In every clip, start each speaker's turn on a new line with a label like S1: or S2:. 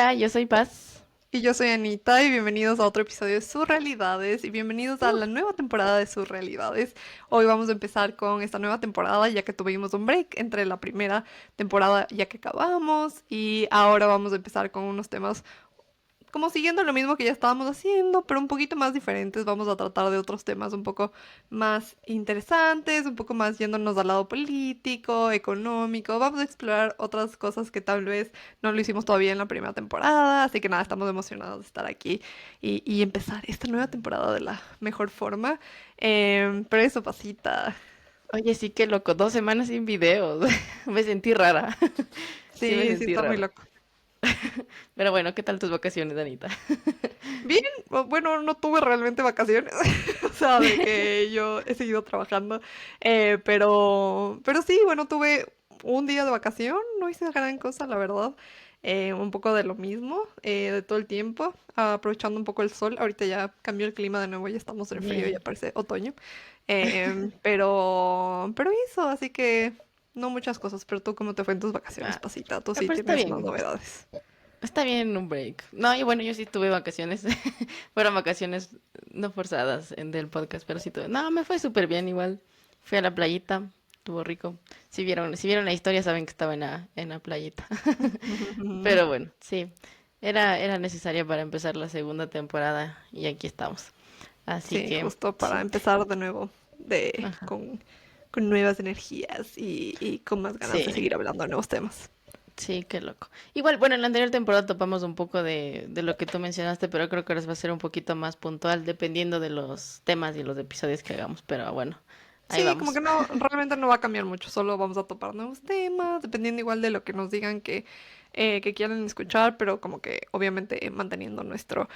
S1: Hola, yo soy Paz.
S2: Y yo soy Anita y bienvenidos a otro episodio de Surrealidades y bienvenidos a
S1: Uh,
S2: la nueva temporada de Surrealidades. Hoy vamos a empezar con esta nueva temporada ya que tuvimos un break entre la primera temporada ya que acabamos y ahora vamos a empezar con unos temas como siguiendo lo mismo que ya estábamos haciendo, pero un poquito más diferentes. Vamos a tratar de otros temas un poco más interesantes, un poco más yéndonos al lado político, económico. Vamos a explorar otras cosas que tal vez no lo hicimos todavía en la primera temporada. Así que nada, estamos emocionados de estar aquí y empezar esta nueva temporada de la mejor forma. Pero eso, pasita.
S1: Oye, sí, qué loco, 2 semanas sin videos. Me sentí rara. Sí, me
S2: Sí, sí,
S1: sentí
S2: está muy
S1: rara.
S2: loco.
S1: Pero bueno, ¿qué tal tus vacaciones, Anita?
S2: Bien, bueno, no tuve realmente vacaciones, o sea, de que yo he seguido trabajando, pero sí, bueno, tuve un día de vacación, no hice gran cosa, la verdad, un poco de lo mismo, de todo el tiempo, aprovechando un poco el sol, ahorita ya cambió el clima de nuevo, ya estamos en frío, ya
S1: Bien.
S2: parece otoño, pero eso, así que no muchas cosas, pero tú, ¿cómo te fue en tus vacaciones,
S1: Ah,
S2: pasita? Tú sí
S1: pero está
S2: tienes más
S1: bien.
S2: novedades.
S1: Está bien un break. No, y bueno, yo sí tuve vacaciones. Fueron vacaciones no forzadas en del podcast, pero sí tuve. No, me fue súper bien igual. Fui a la playita, estuvo rico. Si vieron la historia saben que estaba en la playita. Pero bueno, sí, era necesaria para empezar la segunda temporada y aquí estamos. Así
S2: Sí,
S1: que,
S2: justo para
S1: sí,
S2: empezar de nuevo
S1: ajá,
S2: con nuevas energías y con más ganas de
S1: sí,
S2: seguir hablando de nuevos temas.
S1: sí, qué loco. Igual, bueno, en la anterior temporada topamos un poco de lo que tú mencionaste, pero creo que ahora va a ser un poquito más puntual, dependiendo de los temas y los episodios que hagamos. Pero bueno, ahí
S2: Sí, como
S1: vamos.
S2: que no, realmente no va a cambiar mucho, solo vamos a topar nuevos temas, dependiendo igual de lo que nos digan que quieren escuchar, pero como que obviamente manteniendo nuestra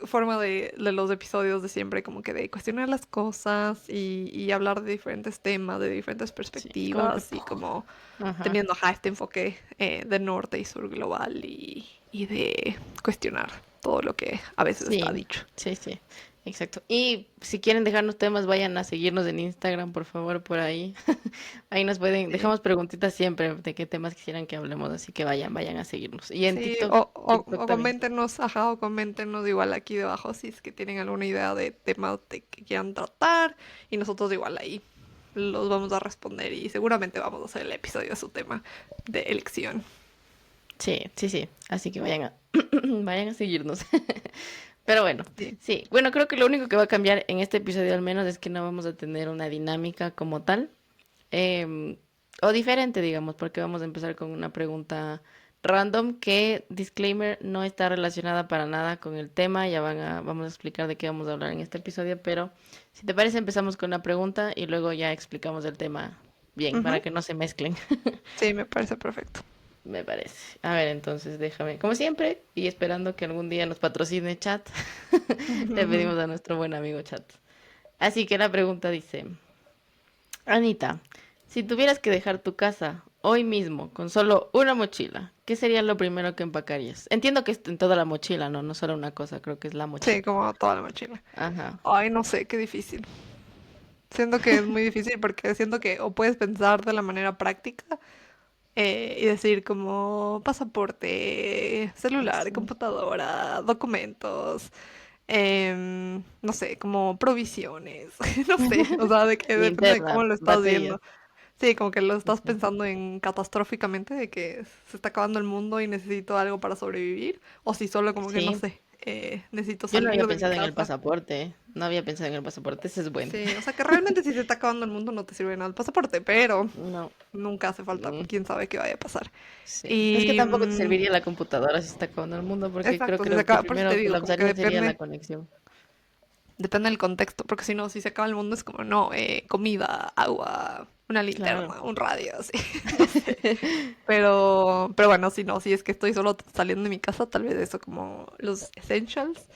S2: forma de los episodios de siempre, como que de cuestionar las cosas y hablar de diferentes temas, de diferentes
S1: Sí, como que,
S2: perspectivas y como
S1: ajá.
S2: teniendo este enfoque de norte y sur global y de cuestionar todo lo que a veces está
S1: Sí,
S2: dicho.
S1: sí, sí, exacto. Y si quieren dejarnos temas, vayan a seguirnos en Instagram, por favor, por ahí. Ahí nos pueden,
S2: Sí.
S1: dejamos preguntitas siempre de qué temas quisieran que hablemos, así que vayan a seguirnos. Y en
S2: Sí,
S1: TikTok, TikTok
S2: o
S1: también.
S2: coméntenos, ajá, o coméntenos igual aquí debajo si es que tienen alguna idea de temas que quieran tratar y nosotros igual ahí los vamos a responder y seguramente vamos a hacer el episodio de su tema de elección.
S1: Sí, sí, sí. Así que vayan a, vayan a seguirnos. Pero bueno,
S2: Sí.
S1: sí. Bueno, creo que lo único que va a cambiar en este episodio al menos es que no vamos a tener una dinámica como tal. em, o diferente, digamos, porque vamos a empezar con una pregunta random que, disclaimer, no está relacionada para nada con el tema. Vamos a explicar de qué vamos a hablar en este episodio, pero si te parece empezamos con la pregunta y luego ya explicamos el tema bien, para
S2: Ujú.
S1: que no se mezclen.
S2: Sí, me parece perfecto.
S1: Me parece. A ver, entonces déjame, como siempre, y esperando que algún día nos patrocine Chat, le pedimos a nuestro buen amigo Chat. Así que la pregunta dice, Anita, si tuvieras que dejar tu casa hoy mismo con solo una mochila, ¿qué sería lo primero que empacarías? Entiendo que es en toda la mochila, ¿no? No solo una cosa, creo que es la
S2: Sí,
S1: mochila.
S2: como toda la mochila.
S1: Ajá.
S2: Ay, no sé, qué difícil. Siento que es muy difícil porque siento que o puedes pensar de la manera práctica y decir como pasaporte, celular,
S1: Sí.
S2: computadora, documentos, no sé, como provisiones, no sé, o sea, de que depende de cómo
S1: Linterna,
S2: lo estás
S1: baterías.
S2: viendo. Sí, como que lo
S1: Sí,
S2: estás
S1: sí.
S2: pensando en catastróficamente, de que se está acabando el mundo y necesito algo para sobrevivir, o si solo como que, no
S1: Sí.
S2: sé, necesito
S1: Yo no había
S2: salir de mi
S1: pensado en el
S2: casa.
S1: pasaporte, ¿eh? No había pensado en el pasaporte, ese es bueno.
S2: Sí, o sea que realmente si se está acabando el mundo no te sirve nada el pasaporte, pero
S1: No.
S2: nunca hace falta,
S1: Mm,
S2: quién sabe qué vaya a pasar.
S1: sí. Es que
S2: Y
S1: tampoco te serviría la computadora si se está acabando el mundo, porque creo
S2: exacto,
S1: que
S2: si se
S1: lo que
S2: acaba, por eso te
S1: primero
S2: digo, como que
S1: colapsaría sería la
S2: depende,
S1: conexión.
S2: depende del contexto, porque si no, si se acaba el mundo es como, no, comida, agua, una
S1: Claro.
S2: linterna, un radio, así, no sé. Pero bueno, si no, si es que estoy solo saliendo de mi casa, tal vez eso como los essentials.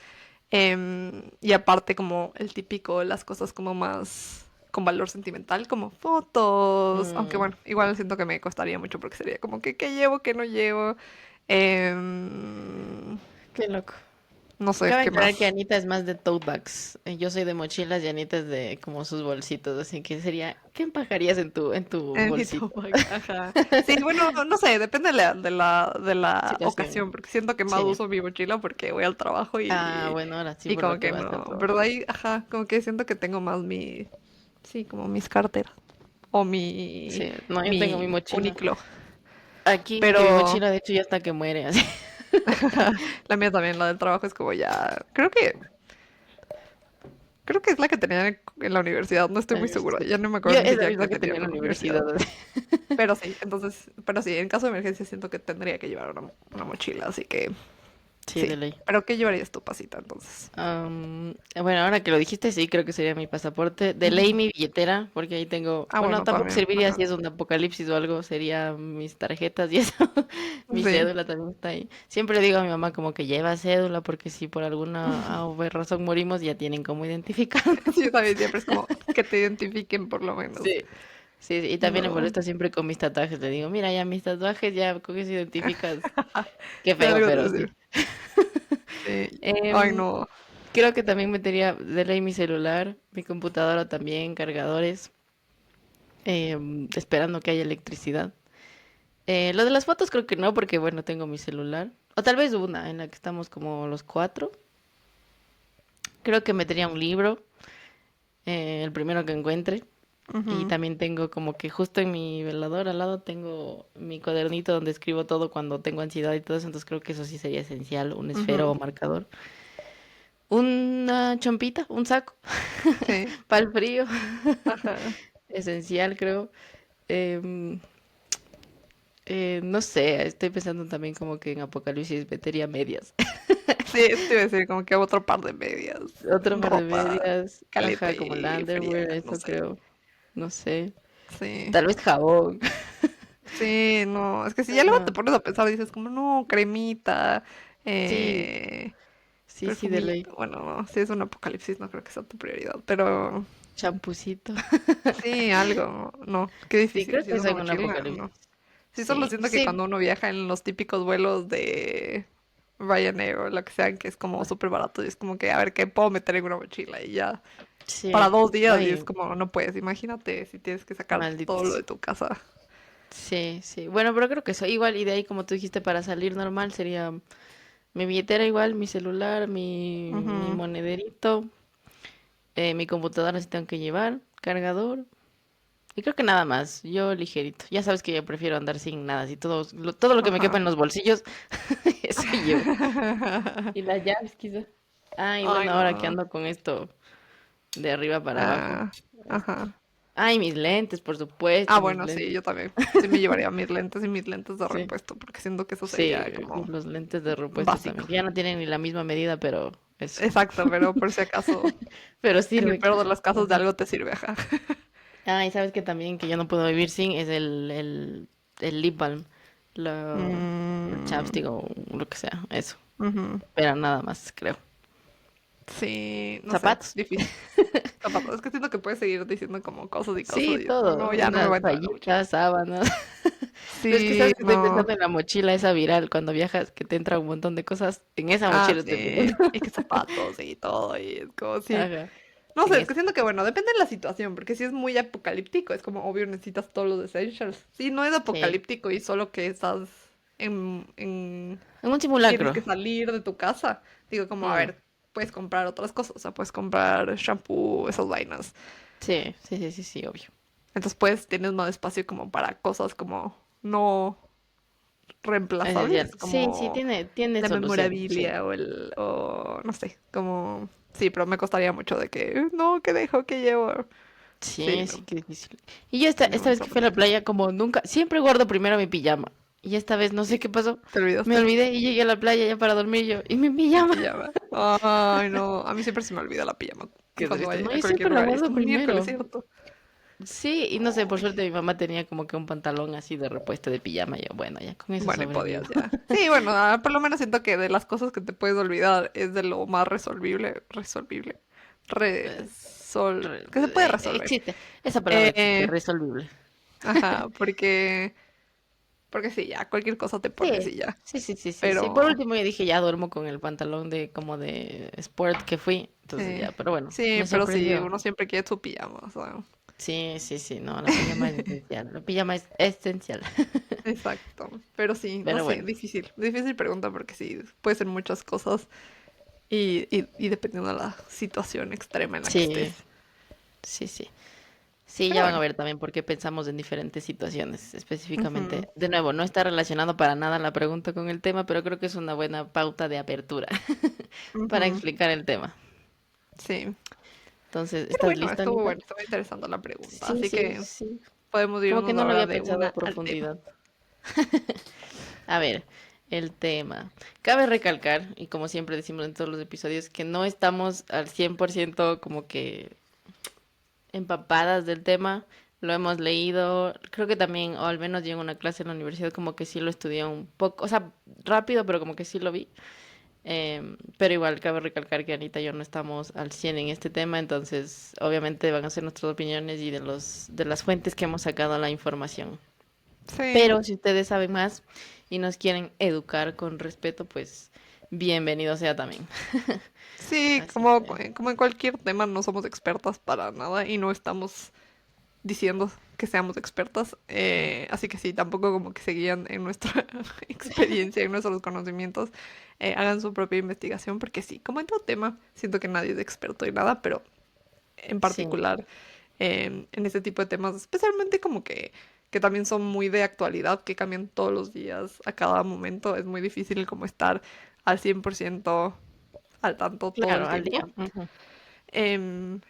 S2: Y aparte como el típico, las cosas como más con valor sentimental, como fotos, aunque
S1: Mm,
S2: bueno, igual siento que me costaría mucho porque sería como que qué llevo, qué no llevo. Em,
S1: qué loco.
S2: No sé
S1: Cabe
S2: qué
S1: aclarar que
S2: más
S1: Anita es más de tote bags. Yo soy de mochilas y Anita es de como sus bolsitos, así que sería, ¿qué empacarías en tu
S2: en mi
S1: bolsito?
S2: topac. Ajá. Sí, bueno, no sé, depende de la
S1: Situación.
S2: ocasión, porque siento que más
S1: Sí.
S2: uso mi mochila porque voy al trabajo
S1: Ah, bueno, ahora sí,
S2: y
S1: por lo
S2: como
S1: que
S2: que
S1: vas al
S2: no,
S1: trabajo.
S2: pero de ahí, ajá, como que siento que tengo más sí, como mis carteras o
S1: Sí, no, yo tengo mi
S2: mi
S1: mochila.
S2: Uniqlo.
S1: Aquí, que mi
S2: Pero
S1: mochila de hecho ya hasta que muere, así.
S2: la mía también, la del trabajo es como ya, creo que es la que tenía en la universidad, no estoy
S1: La
S2: muy segura,
S1: universidad.
S2: ya no me acuerdo
S1: Yo
S2: ni
S1: es la
S2: siquiera
S1: misma
S2: qué
S1: que
S2: tenía
S1: tenía en
S2: en
S1: la
S2: la
S1: universidad.
S2: universidad. Pero sí, en caso de emergencia siento que tendría que llevar una mochila, así que
S1: Sí, de
S2: sí.
S1: ley.
S2: ¿Pero qué llevarías tu pasita entonces?
S1: Bueno, ahora que lo dijiste, sí, creo que sería mi pasaporte. De ley
S2: Ujú.
S1: mi billetera, porque ahí tengo.
S2: Ah,
S1: Bueno,
S2: bueno,
S1: tampoco
S2: también.
S1: serviría
S2: Ajá.
S1: si es un apocalipsis o algo, sería mis tarjetas y eso. Mi
S2: Sí.
S1: cédula también está ahí. Siempre le digo a mi mamá como que lleva cédula, porque si por alguna A o B razón morimos, ya tienen cómo identificarnos.
S2: Sí, yo también siempre es como que te identifiquen por lo menos.
S1: Sí. Sí, y también le
S2: No.
S1: molesta siempre con mis tatuajes. Le digo, mira, ya mis tatuajes, ya con eso identificas. Qué
S2: De
S1: feo,
S2: algo
S1: pero
S2: te
S1: sí.
S2: sirve. Sí. Ay,
S1: Em,
S2: no.
S1: Creo que también metería de ley mi celular, mi computadora también, cargadores, esperando que haya electricidad. Lo de las fotos creo que no, porque bueno, tengo mi celular. O tal vez una en la que estamos como los cuatro. Creo que metería un libro, el primero que encuentre. Y
S2: Ujú,
S1: también tengo como que justo en mi velador al lado tengo mi cuadernito donde escribo todo cuando tengo ansiedad y todo eso. Entonces creo que eso sí sería esencial, un esfero
S2: ujú.
S1: o marcador. Una chompita, un saco
S2: Sí.
S1: para el frío.
S2: Ajá.
S1: Esencial, creo. Em, no sé, estoy pensando también como que en Apocalipsis metería medias.
S2: Sí, eso te iba a decir como que otro par de medias.
S1: Otro par de
S2: Ropa
S1: medias, ajá,
S2: caliente
S1: como el
S2: y
S1: underwear,
S2: fría, no
S1: eso
S2: sé.
S1: creo. No sé.
S2: Sí.
S1: Tal vez jabón.
S2: Sí, no, es que si ya luego te
S1: Ajá.
S2: pones a pensar, dices como, no, cremita,
S1: Sí,
S2: eh,
S1: sí, sí, de ley.
S2: perfumito. Bueno, no, si es un apocalipsis, no creo que sea tu prioridad, pero
S1: Champucito.
S2: sí, algo, no, qué
S1: Sí,
S2: difícil,
S1: creo
S2: si es
S1: que
S2: una
S1: soy un
S2: mochila, no.
S1: apocalipsis.
S2: Sí, solo
S1: Sí,
S2: siento que
S1: sí.
S2: cuando uno viaja en los típicos vuelos de Ryanair o lo que sean, que es como súper barato, y es como que, a ver, ¿qué puedo meter en una mochila? Y ya, para
S1: Sí.
S2: 2 días, y es
S1: Ay,
S2: como, no puedes, imagínate si tienes que sacar todo lo
S1: malditos.
S2: de tu casa.
S1: Sí, sí. Bueno, pero creo que soy igual. Y de ahí, como tú dijiste, para salir normal sería mi billetera igual, mi celular, mi
S2: Ujú.
S1: monederito, mi computadora si tengo que llevar, cargador. Y creo que nada más, yo ligerito. Ya sabes que yo prefiero andar sin nada, así todo lo que me quepa
S2: Ajá.
S1: en los bolsillos, eso llevo. Y las llaves quizá. Ah, y
S2: Ay,
S1: bueno, ahora que
S2: no.
S1: ando con esto de arriba para abajo.
S2: Ah, ajá.
S1: Ay, mis lentes, por
S2: Ah,
S1: supuesto, mis
S2: bueno, sí,
S1: lentes.
S2: yo también. Sí me llevaría mis lentes y mis lentes de
S1: Sí,
S2: repuesto, porque siento que eso
S1: sí,
S2: sería como
S1: los lentes de repuesto
S2: básico.
S1: también, que ya no tienen ni la misma medida, pero eso.
S2: Exacto, pero por si acaso,
S1: Pero
S2: en el
S1: sirven.
S2: peor de los casos de
S1: Ajá.
S2: algo te sirve, ajá.
S1: Ah, y sabes que también que yo no puedo vivir sin es el lip balm, el
S2: Mm,
S1: chapstick o lo que sea, eso.
S2: ujú.
S1: Pero nada más, creo.
S2: Sí, no sé,
S1: Zapatos.
S2: difícil. Zapatos. Es que siento que puedes seguir diciendo como cosas y cosas
S1: Sí,
S2: y es como, no,
S1: todo.
S2: ya no me va
S1: Unas
S2: a entrar en la mochila.
S1: toallitas, sábanas. Pero es que
S2: Sí,
S1: sabes que estoy
S2: no.
S1: pensando en la mochila esa viral cuando viajas, que te entra un montón de cosas. En esa
S2: Ah,
S1: mochila estoy
S2: sí.
S1: pensando.
S2: Y que zapatos y todo, y es como, sí.
S1: Ajá.
S2: No
S1: En
S2: sé, es que
S1: esa.
S2: siento que, bueno, depende de la situación, porque si es muy apocalíptico, es como obvio necesitas todos los essentials. Si no es
S1: Sí.
S2: apocalíptico y solo que estás en
S1: En un
S2: tienes
S1: simulacro.
S2: que salir de tu casa, digo como, a
S1: Mm,
S2: ver, puedes comprar otras cosas, o sea, puedes comprar shampoo, esas vainas.
S1: sí, sí, sí, sí, sí, obvio.
S2: Entonces, pues, tienes más espacio como para cosas como no
S1: Esencial.
S2: reemplazables,
S1: Sí, sí,
S2: como
S1: tiene
S2: la
S1: solución. Sí.
S2: memorabilia o no sé, como, sí, pero me costaría mucho de que, no, ¿qué dejo? ¿Qué llevo? Sí,
S1: Sí, sí,
S2: no.
S1: qué difícil. Y yo
S2: Sí, no,
S1: esta vez
S2: esa
S1: que fui a la
S2: mochila.
S1: playa, como nunca, siempre guardo primero mi pijama. Y esta vez no sé
S2: Y
S1: qué pasó.
S2: te
S1: Me
S2: olvidaste
S1: olvidé y llegué a la playa ya para dormir yo. Y mi
S2: mi
S1: pijama.
S2: pijama. Ay, no. A mí siempre se me olvida la pijama
S1: Qué
S2: cuando
S1: triste.
S2: vaya
S1: No,
S2: a
S1: yo
S2: cualquier
S1: siempre la
S2: lugar. Y es
S1: guardo
S2: como miércoles,
S1: primero.
S2: ¿cierto?
S1: Sí, y no sé, por
S2: Ay,
S1: suerte mi mamá tenía como que un pantalón así de repuesto de pijama. Y yo, bueno, ya con eso
S2: bueno, y
S1: sobrevivo.
S2: podías ya. Sí, bueno, por lo menos siento que de las cosas que te puedes olvidar es de lo más resolvible. Resolvible.
S1: Eh,
S2: Que se puede resolver.
S1: Existe. Esa palabra existe,
S2: Eh,
S1: resolvible.
S2: ajá, porque Porque sí, ya, cualquier cosa te pones
S1: Sí,
S2: y ya.
S1: sí, sí, sí, sí, sí. Por
S2: Pero
S1: último yo dije, ya duermo con el pantalón de como de sport que fui. Entonces
S2: sí,
S1: ya, pero bueno,
S2: sí,
S1: me
S2: pero sí,
S1: sorprendió.
S2: uno siempre quiere su pijama, o sea,
S1: Sí, sí, sí, no, la pijama es esencial. La pijama es esencial.
S2: exacto. Pero sí, no
S1: Pero
S2: sé,
S1: bueno,
S2: difícil, difícil pregunta porque sí, puede ser muchas cosas y dependiendo de la situación extrema en la que estés.
S1: sí, sí, sí. Sí,
S2: Pero
S1: ya van a
S2: bueno,
S1: ver también por qué pensamos en diferentes situaciones
S2: ujú,
S1: específicamente. De nuevo, no está relacionado para nada la pregunta con el tema, pero creo que es una buena pauta de apertura para
S2: ujú,
S1: explicar el tema.
S2: sí.
S1: Entonces,
S2: Pero
S1: ¿estás
S2: bueno,
S1: lista, Anita?
S2: estuvo interesante la pregunta,
S1: Sí,
S2: así
S1: sí,
S2: que
S1: sí.
S2: podemos
S1: Como que
S2: irnos
S1: no lo
S2: ahora
S1: había
S2: de
S1: pensado
S2: una
S1: a
S2: al tema.
S1: profundidad. A ver, el tema. Cabe recalcar, y como siempre decimos en todos los episodios, que no estamos al 100% como que empapadas del tema. Lo hemos leído, creo que también, o al menos yo en una clase en la universidad como que sí lo estudié un poco, o sea, rápido, pero como que sí lo vi. Pero igual cabe recalcar que Anita y yo no estamos al 100 en este tema, entonces obviamente van a ser nuestras opiniones y de las fuentes que hemos sacado la información.
S2: Sí,
S1: Pero si ustedes saben más y nos quieren educar con respeto, pues bienvenido sea también.
S2: sí,
S1: Así
S2: como,
S1: que
S2: como en cualquier tema no somos expertas para nada y no estamos diciendo que seamos expertas, así que sí, tampoco como que se guían en nuestra experiencia, en nuestros conocimientos, hagan su propia investigación, porque sí, como en todo tema, siento que nadie es experto en nada, pero en
S1: sí,
S2: particular en este tipo de temas, especialmente como que también son muy de actualidad, que cambian todos los días, a cada momento, es muy difícil como estar al 100% al tanto todo
S1: claro,
S2: el
S1: al
S2: tiempo.
S1: día. Ujú,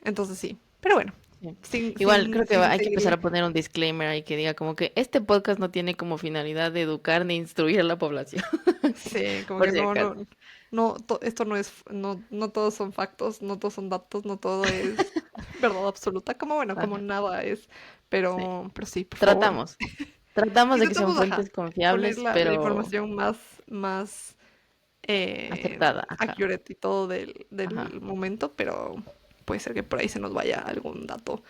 S2: Entonces sí, pero bueno,
S1: sí.
S2: sin,
S1: Igual
S2: sin,
S1: creo que
S2: sin
S1: hay que empezar
S2: seguir.
S1: a poner un disclaimer ahí que diga como que este podcast no tiene como finalidad de educar ni instruir a la población,
S2: Sí, como
S1: por
S2: que
S1: si
S2: no,
S1: acaso.
S2: no, no, esto no es, no, no todos son factos, no todos son datos, no todo es verdad absoluta, como bueno, como
S1: Ajá,
S2: nada es,
S1: sí.
S2: pero sí, por favor.
S1: Tratamos, tratamos de que sean
S2: Intentamos, ajá,
S1: fuentes
S2: poner
S1: confiables,
S2: la
S1: pero
S2: información más
S1: aceptada, ajá,
S2: accurate y todo
S1: ajá.
S2: del momento, pero puede ser que por ahí se nos vaya algún dato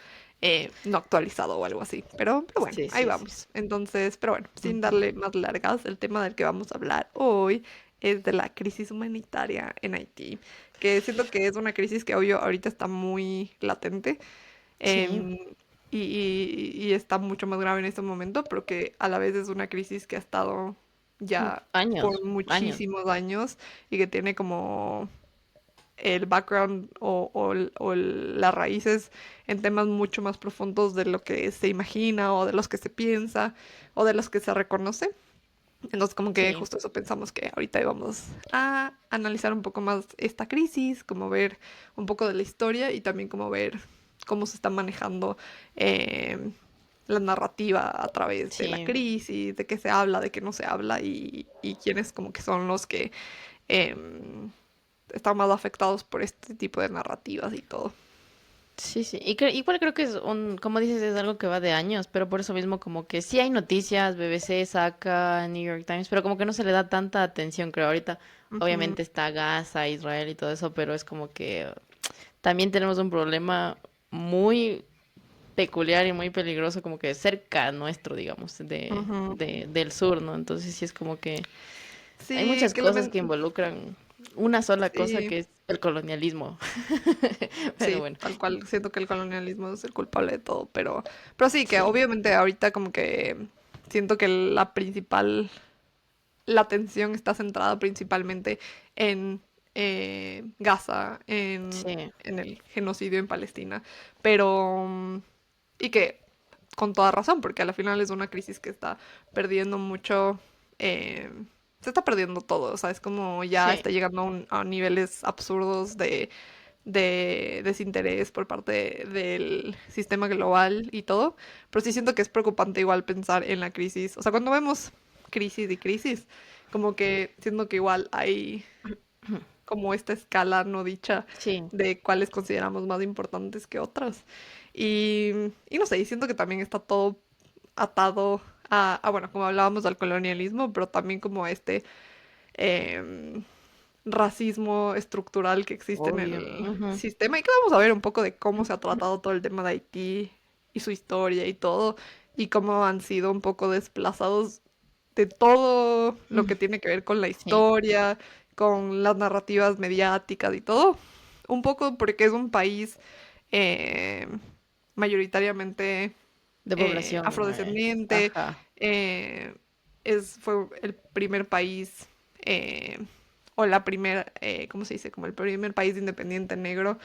S2: no actualizado o algo así. Pero bueno,
S1: Sí,
S2: ahí
S1: sí, sí.
S2: vamos. Entonces, pero bueno, sin
S1: Ujú.
S2: darle más largas, el tema del que vamos a hablar hoy es de la crisis humanitaria en Haití, que siento que es una crisis que obvio ahorita está muy latente.
S1: Sí,
S2: em, y está mucho más grave en este momento, pero que a la vez es una crisis que ha estado ya por
S1: años, años.
S2: muchísimos años y que tiene como el background las raíces en temas mucho más profundos de lo que se imagina o de los que se piensa o de los que se reconoce. Entonces, como que
S1: Sí,
S2: justo eso pensamos que ahorita íbamos a analizar un poco más esta crisis, como ver un poco de la historia y también como ver cómo se está manejando eh, la narrativa a través de la
S1: sí.
S2: crisis, de qué se habla, de qué no se habla y quiénes como que son los que eh, están más afectados por este tipo de narrativas y todo.
S1: Sí, sí. Y igual creo que es como dices, es algo que va de años, pero por eso mismo como que sí hay noticias, BBC saca, New York Times, pero como que no se le da tanta atención, creo. Ahorita
S2: Ujú,
S1: obviamente está Gaza, Israel y todo eso, pero es como que también tenemos un problema muy peculiar y muy peligroso, como que cerca nuestro, digamos,
S2: ujú.
S1: del sur, ¿no? Entonces sí es como que hay
S2: Sí,
S1: muchas cosas que involucran una sola cosa
S2: sí,
S1: que es el colonialismo. Pero
S2: sí,
S1: bueno.
S2: tal cual. Siento que el colonialismo es el culpable de todo, pero sí, que
S1: Sí,
S2: obviamente ahorita como que siento que la atención está centrada principalmente en Gaza,
S1: sí,
S2: en el genocidio en Palestina, pero y que con toda razón, porque al final es una crisis que está perdiendo mucho, eh, se está perdiendo todo, o sea, es como ya
S1: sí,
S2: está llegando a niveles absurdos de desinterés por parte del sistema global y todo, pero sí siento que es preocupante igual pensar en la crisis, o sea, cuando vemos crisis y crisis, como que siento que igual hay como esta escala no dicha
S1: sí,
S2: de cuáles consideramos más importantes que otras. Y no sé, y siento que también está todo atado bueno, como hablábamos del colonialismo, pero también como a este em, racismo estructural que existe en
S1: obvio.
S2: el
S1: Ujú.
S2: sistema. Y que vamos a ver un poco de cómo se ha tratado todo el tema de Haití y su historia y todo, y cómo han sido un poco desplazados de todo lo
S1: Mm,
S2: que tiene que ver con la
S1: sí,
S2: historia, con las narrativas mediáticas y todo. Un poco porque es un país eh, mayoritariamente
S1: de población,
S2: afrodescendiente.
S1: ajá,
S2: eh, fue el primer país, eh, o la primera, ¿cómo se dice? Como el primer país independiente negro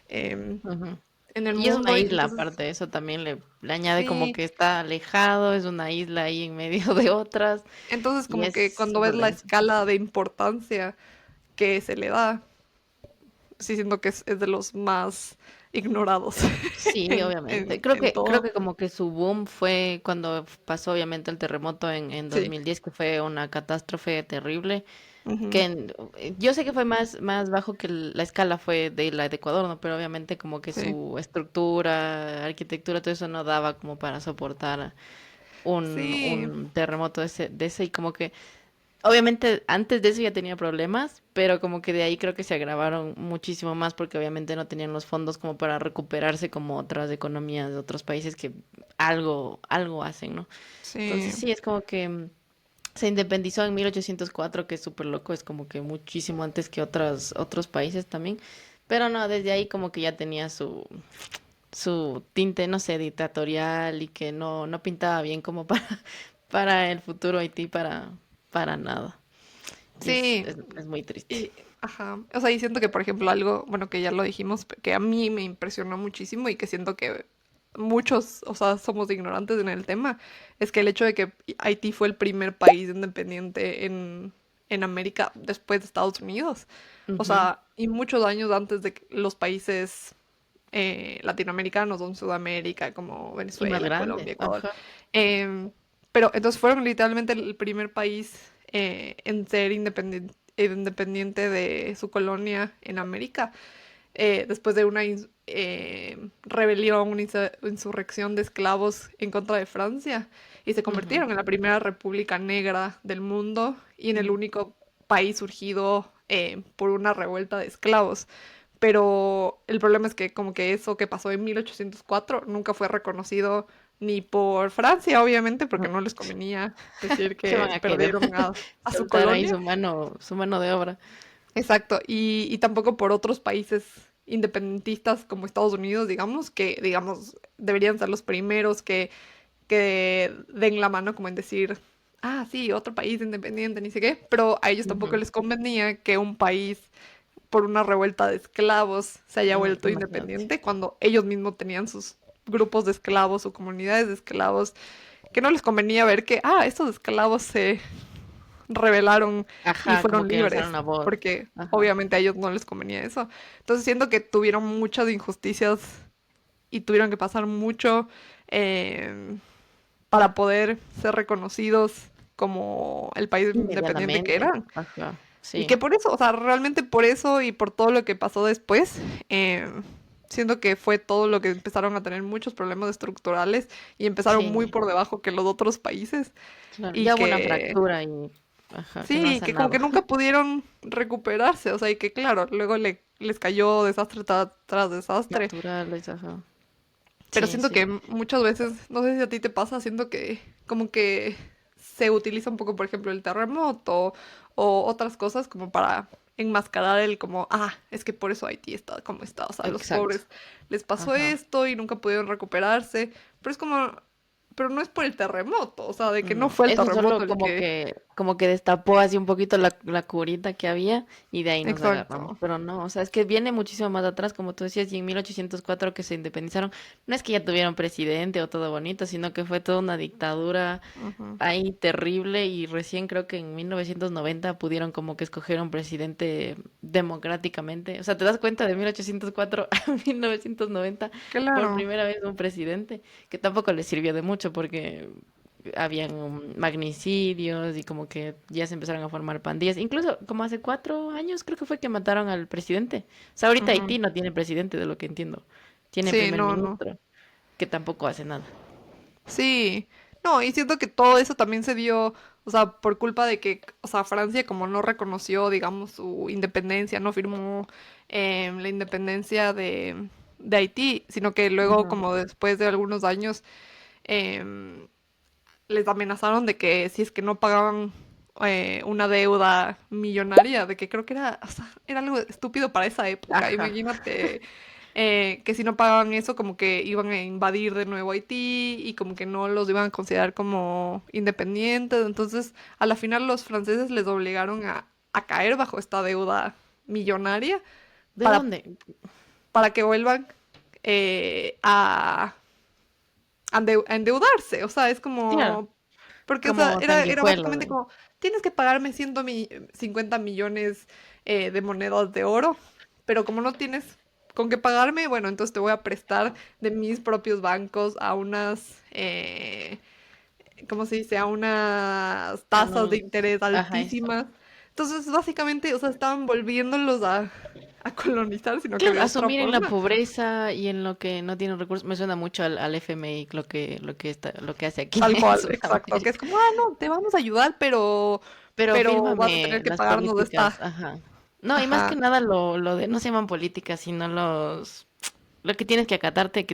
S2: em,
S1: ujú.
S2: en el
S1: Y es una
S2: mundo. Y
S1: isla
S2: entonces,
S1: aparte, eso también le añade como
S2: sí,
S1: que está alejado, es una isla ahí en medio de otras
S2: entonces
S1: y
S2: como que
S1: es
S2: cuando ves
S1: súper
S2: la
S1: denso.
S2: escala de importancia que se le da, sí siento que es de los más ignorados
S1: Sí, obviamente.
S2: en
S1: Creo
S2: todo.
S1: que como que su boom fue cuando pasó obviamente el terremoto en
S2: Sí.
S1: 2010, que fue una catástrofe terrible.
S2: Ujú.
S1: Yo sé que fue más bajo que la escala fue de la de Ecuador, ¿no? Pero obviamente como que
S2: Sí.
S1: su estructura, arquitectura, todo eso no daba como para soportar
S2: Sí.
S1: un terremoto de ese y como que obviamente antes de eso ya tenía problemas, pero como que de ahí creo que se agravaron muchísimo más porque obviamente no tenían los fondos como para recuperarse como otras economías de otros países que algo hacen, ¿no? Entonces
S2: Sí.
S1: sí, es como que se independizó en 1804, que es súper loco, es como que muchísimo antes que otros países también. Pero no, desde ahí como que ya tenía su tinte, no sé, dictatorial y que no pintaba bien como para el futuro Haití, para nada. Y
S2: Sí.
S1: es muy triste.
S2: Y, ajá. O sea, y siento que, por ejemplo, algo, bueno, que ya lo dijimos, que a mí me impresionó muchísimo y que siento que muchos, o sea, somos ignorantes en el tema, es que el hecho de que Haití fue el primer país independiente en América después de Estados Unidos. O
S1: Ujú.
S2: sea, y muchos años antes de que los países latinoamericanos o en Sudamérica, como
S1: Y más
S2: Venezuela,
S1: grande,
S2: Colombia, Ecuador.
S1: ajá.
S2: Em, pero entonces fueron literalmente el primer país en ser independiente de su colonia en América, después de una rebelión, una insurrección de esclavos en contra de Francia, y se
S1: Ujú.
S2: convirtieron en la primera república negra del mundo y en el
S1: Mm.
S2: único país surgido por una revuelta de esclavos. Pero el problema es que como que eso que pasó en 1804 nunca fue reconocido ni por Francia, obviamente, porque no les convenía decir
S1: ¿Qué van
S2: que
S1: a querer?
S2: perdieron a su
S1: Soltar ahí
S2: colonia.
S1: su mano de obra.
S2: Exacto, y tampoco por otros países independentistas como Estados Unidos, digamos, que, digamos, deberían ser los primeros que den la mano como en decir, ah, sí, otro país independiente, ni sé qué, pero a ellos tampoco
S1: Ujú.
S2: les convenía que un país por una revuelta de esclavos se haya vuelto
S1: Imagínate.
S2: independiente cuando ellos mismos tenían sus grupos de esclavos o comunidades de esclavos, que no les convenía ver que, ah, estos esclavos se rebelaron y
S1: Ajá, como
S2: fueron
S1: que alzaron
S2: libres,
S1: la voz.
S2: porque
S1: Ajá.
S2: obviamente a ellos no les convenía eso. Entonces siento que tuvieron muchas injusticias y tuvieron que pasar mucho eh, para poder ser reconocidos como el país independiente que
S1: Medianamente.
S2: eran.
S1: Ajá.
S2: Y
S1: Sí.
S2: que por eso, o sea, realmente por eso y por todo lo que pasó después, siento que fue todo lo que empezaron a tener muchos problemas estructurales y empezaron muy
S1: Sí.
S2: por debajo que los otros países
S1: Claro.
S2: y
S1: Ya hubo una
S2: que
S1: fractura y. Ajá, que no ha
S2: sí, que como
S1: sanado.
S2: que nunca pudieron recuperarse, o sea, y que claro, luego les cayó desastre tras desastre,
S1: Naturales, ajá.
S2: pero
S1: Sí,
S2: siento
S1: sí.
S2: que muchas veces, no sé si a ti te pasa, siento que como que se utiliza un poco, por ejemplo, el terremoto o otras cosas como para enmascarar el como, ah, es que por eso Haití está como está, o sea, a los
S1: Exacto.
S2: pobres les pasó
S1: Ajá.
S2: esto y nunca pudieron recuperarse, pero es como, pero no es por el terremoto, o sea, de que no
S1: No,
S2: fue el
S1: eso
S2: terremoto
S1: solo
S2: el que...
S1: como que destapó así un poquito la curita que había y de ahí nos agarramos.
S2: Exacto.
S1: Pero no, o sea, es que viene muchísimo más atrás, como tú decías, y en 1804 que se independizaron, no es que ya tuvieron presidente o todo bonito, sino que fue toda una dictadura
S2: Ujú.
S1: ahí terrible y recién creo que en 1990 pudieron como que escoger un presidente democráticamente. O sea, te das cuenta de 1804 a 1990 por
S2: Claro.
S1: primera vez un presidente, que tampoco le sirvió de mucho porque habían magnicidios y como que ya se empezaron a formar pandillas. Incluso como hace 4 años creo que fue que mataron al presidente. O sea, ahorita
S2: Ujú.
S1: Haití no tiene presidente, de lo que entiendo. Tiene
S2: Sí,
S1: primer
S2: no, no.
S1: ministro, que tampoco hace nada.
S2: Sí. No, y siento que todo eso también se dio, o sea, por culpa de que, o sea, Francia como no reconoció, digamos, su independencia, no firmó la independencia de Haití, sino que luego,
S1: Ujú.
S2: como después de algunos años, em, les amenazaron de que si es que no pagaban una deuda millonaria, de que creo que era, o sea, era algo estúpido para esa época.
S1: Ajá.
S2: Imagínate que si no pagaban eso, como que iban a invadir de nuevo Haití y como que no los iban a considerar como independientes. Entonces, a la final los franceses les obligaron a caer bajo esta deuda millonaria
S1: ¿De
S2: para,
S1: dónde?
S2: para que vuelvan a endeudarse. O sea, es
S1: Claro,
S2: como, porque, o sea,
S1: como
S2: era
S1: sanguijuelas.
S2: básicamente como, tienes que pagarme 150 millones de monedas de oro, pero como no tienes con qué pagarme, bueno, entonces te voy a prestar de mis propios bancos a unas, ¿cómo se dice? A unas
S1: A
S2: tasas de
S1: unos...
S2: interés
S1: Ajá, eso.
S2: altísimas. Entonces, básicamente, o sea, estaban volviéndolos a colonizar, sino que
S1: Claro,
S2: de otra
S1: asumir en la
S2: forma.
S1: pobreza y en lo que no tienen recursos me suena mucho al FMI lo que hace aquí
S2: Tal
S1: en
S2: cual, exacto. Que es
S1: Sudamérica.
S2: como, no, te vamos a ayudar,
S1: Pero
S2: pero vas a
S1: fírmame
S2: tener que
S1: las
S2: pagarnos de
S1: políticas,
S2: esta.
S1: ajá. No, y más que
S2: Ajá,
S1: nada lo de no se llaman políticas, sino lo que tienes que acatarte,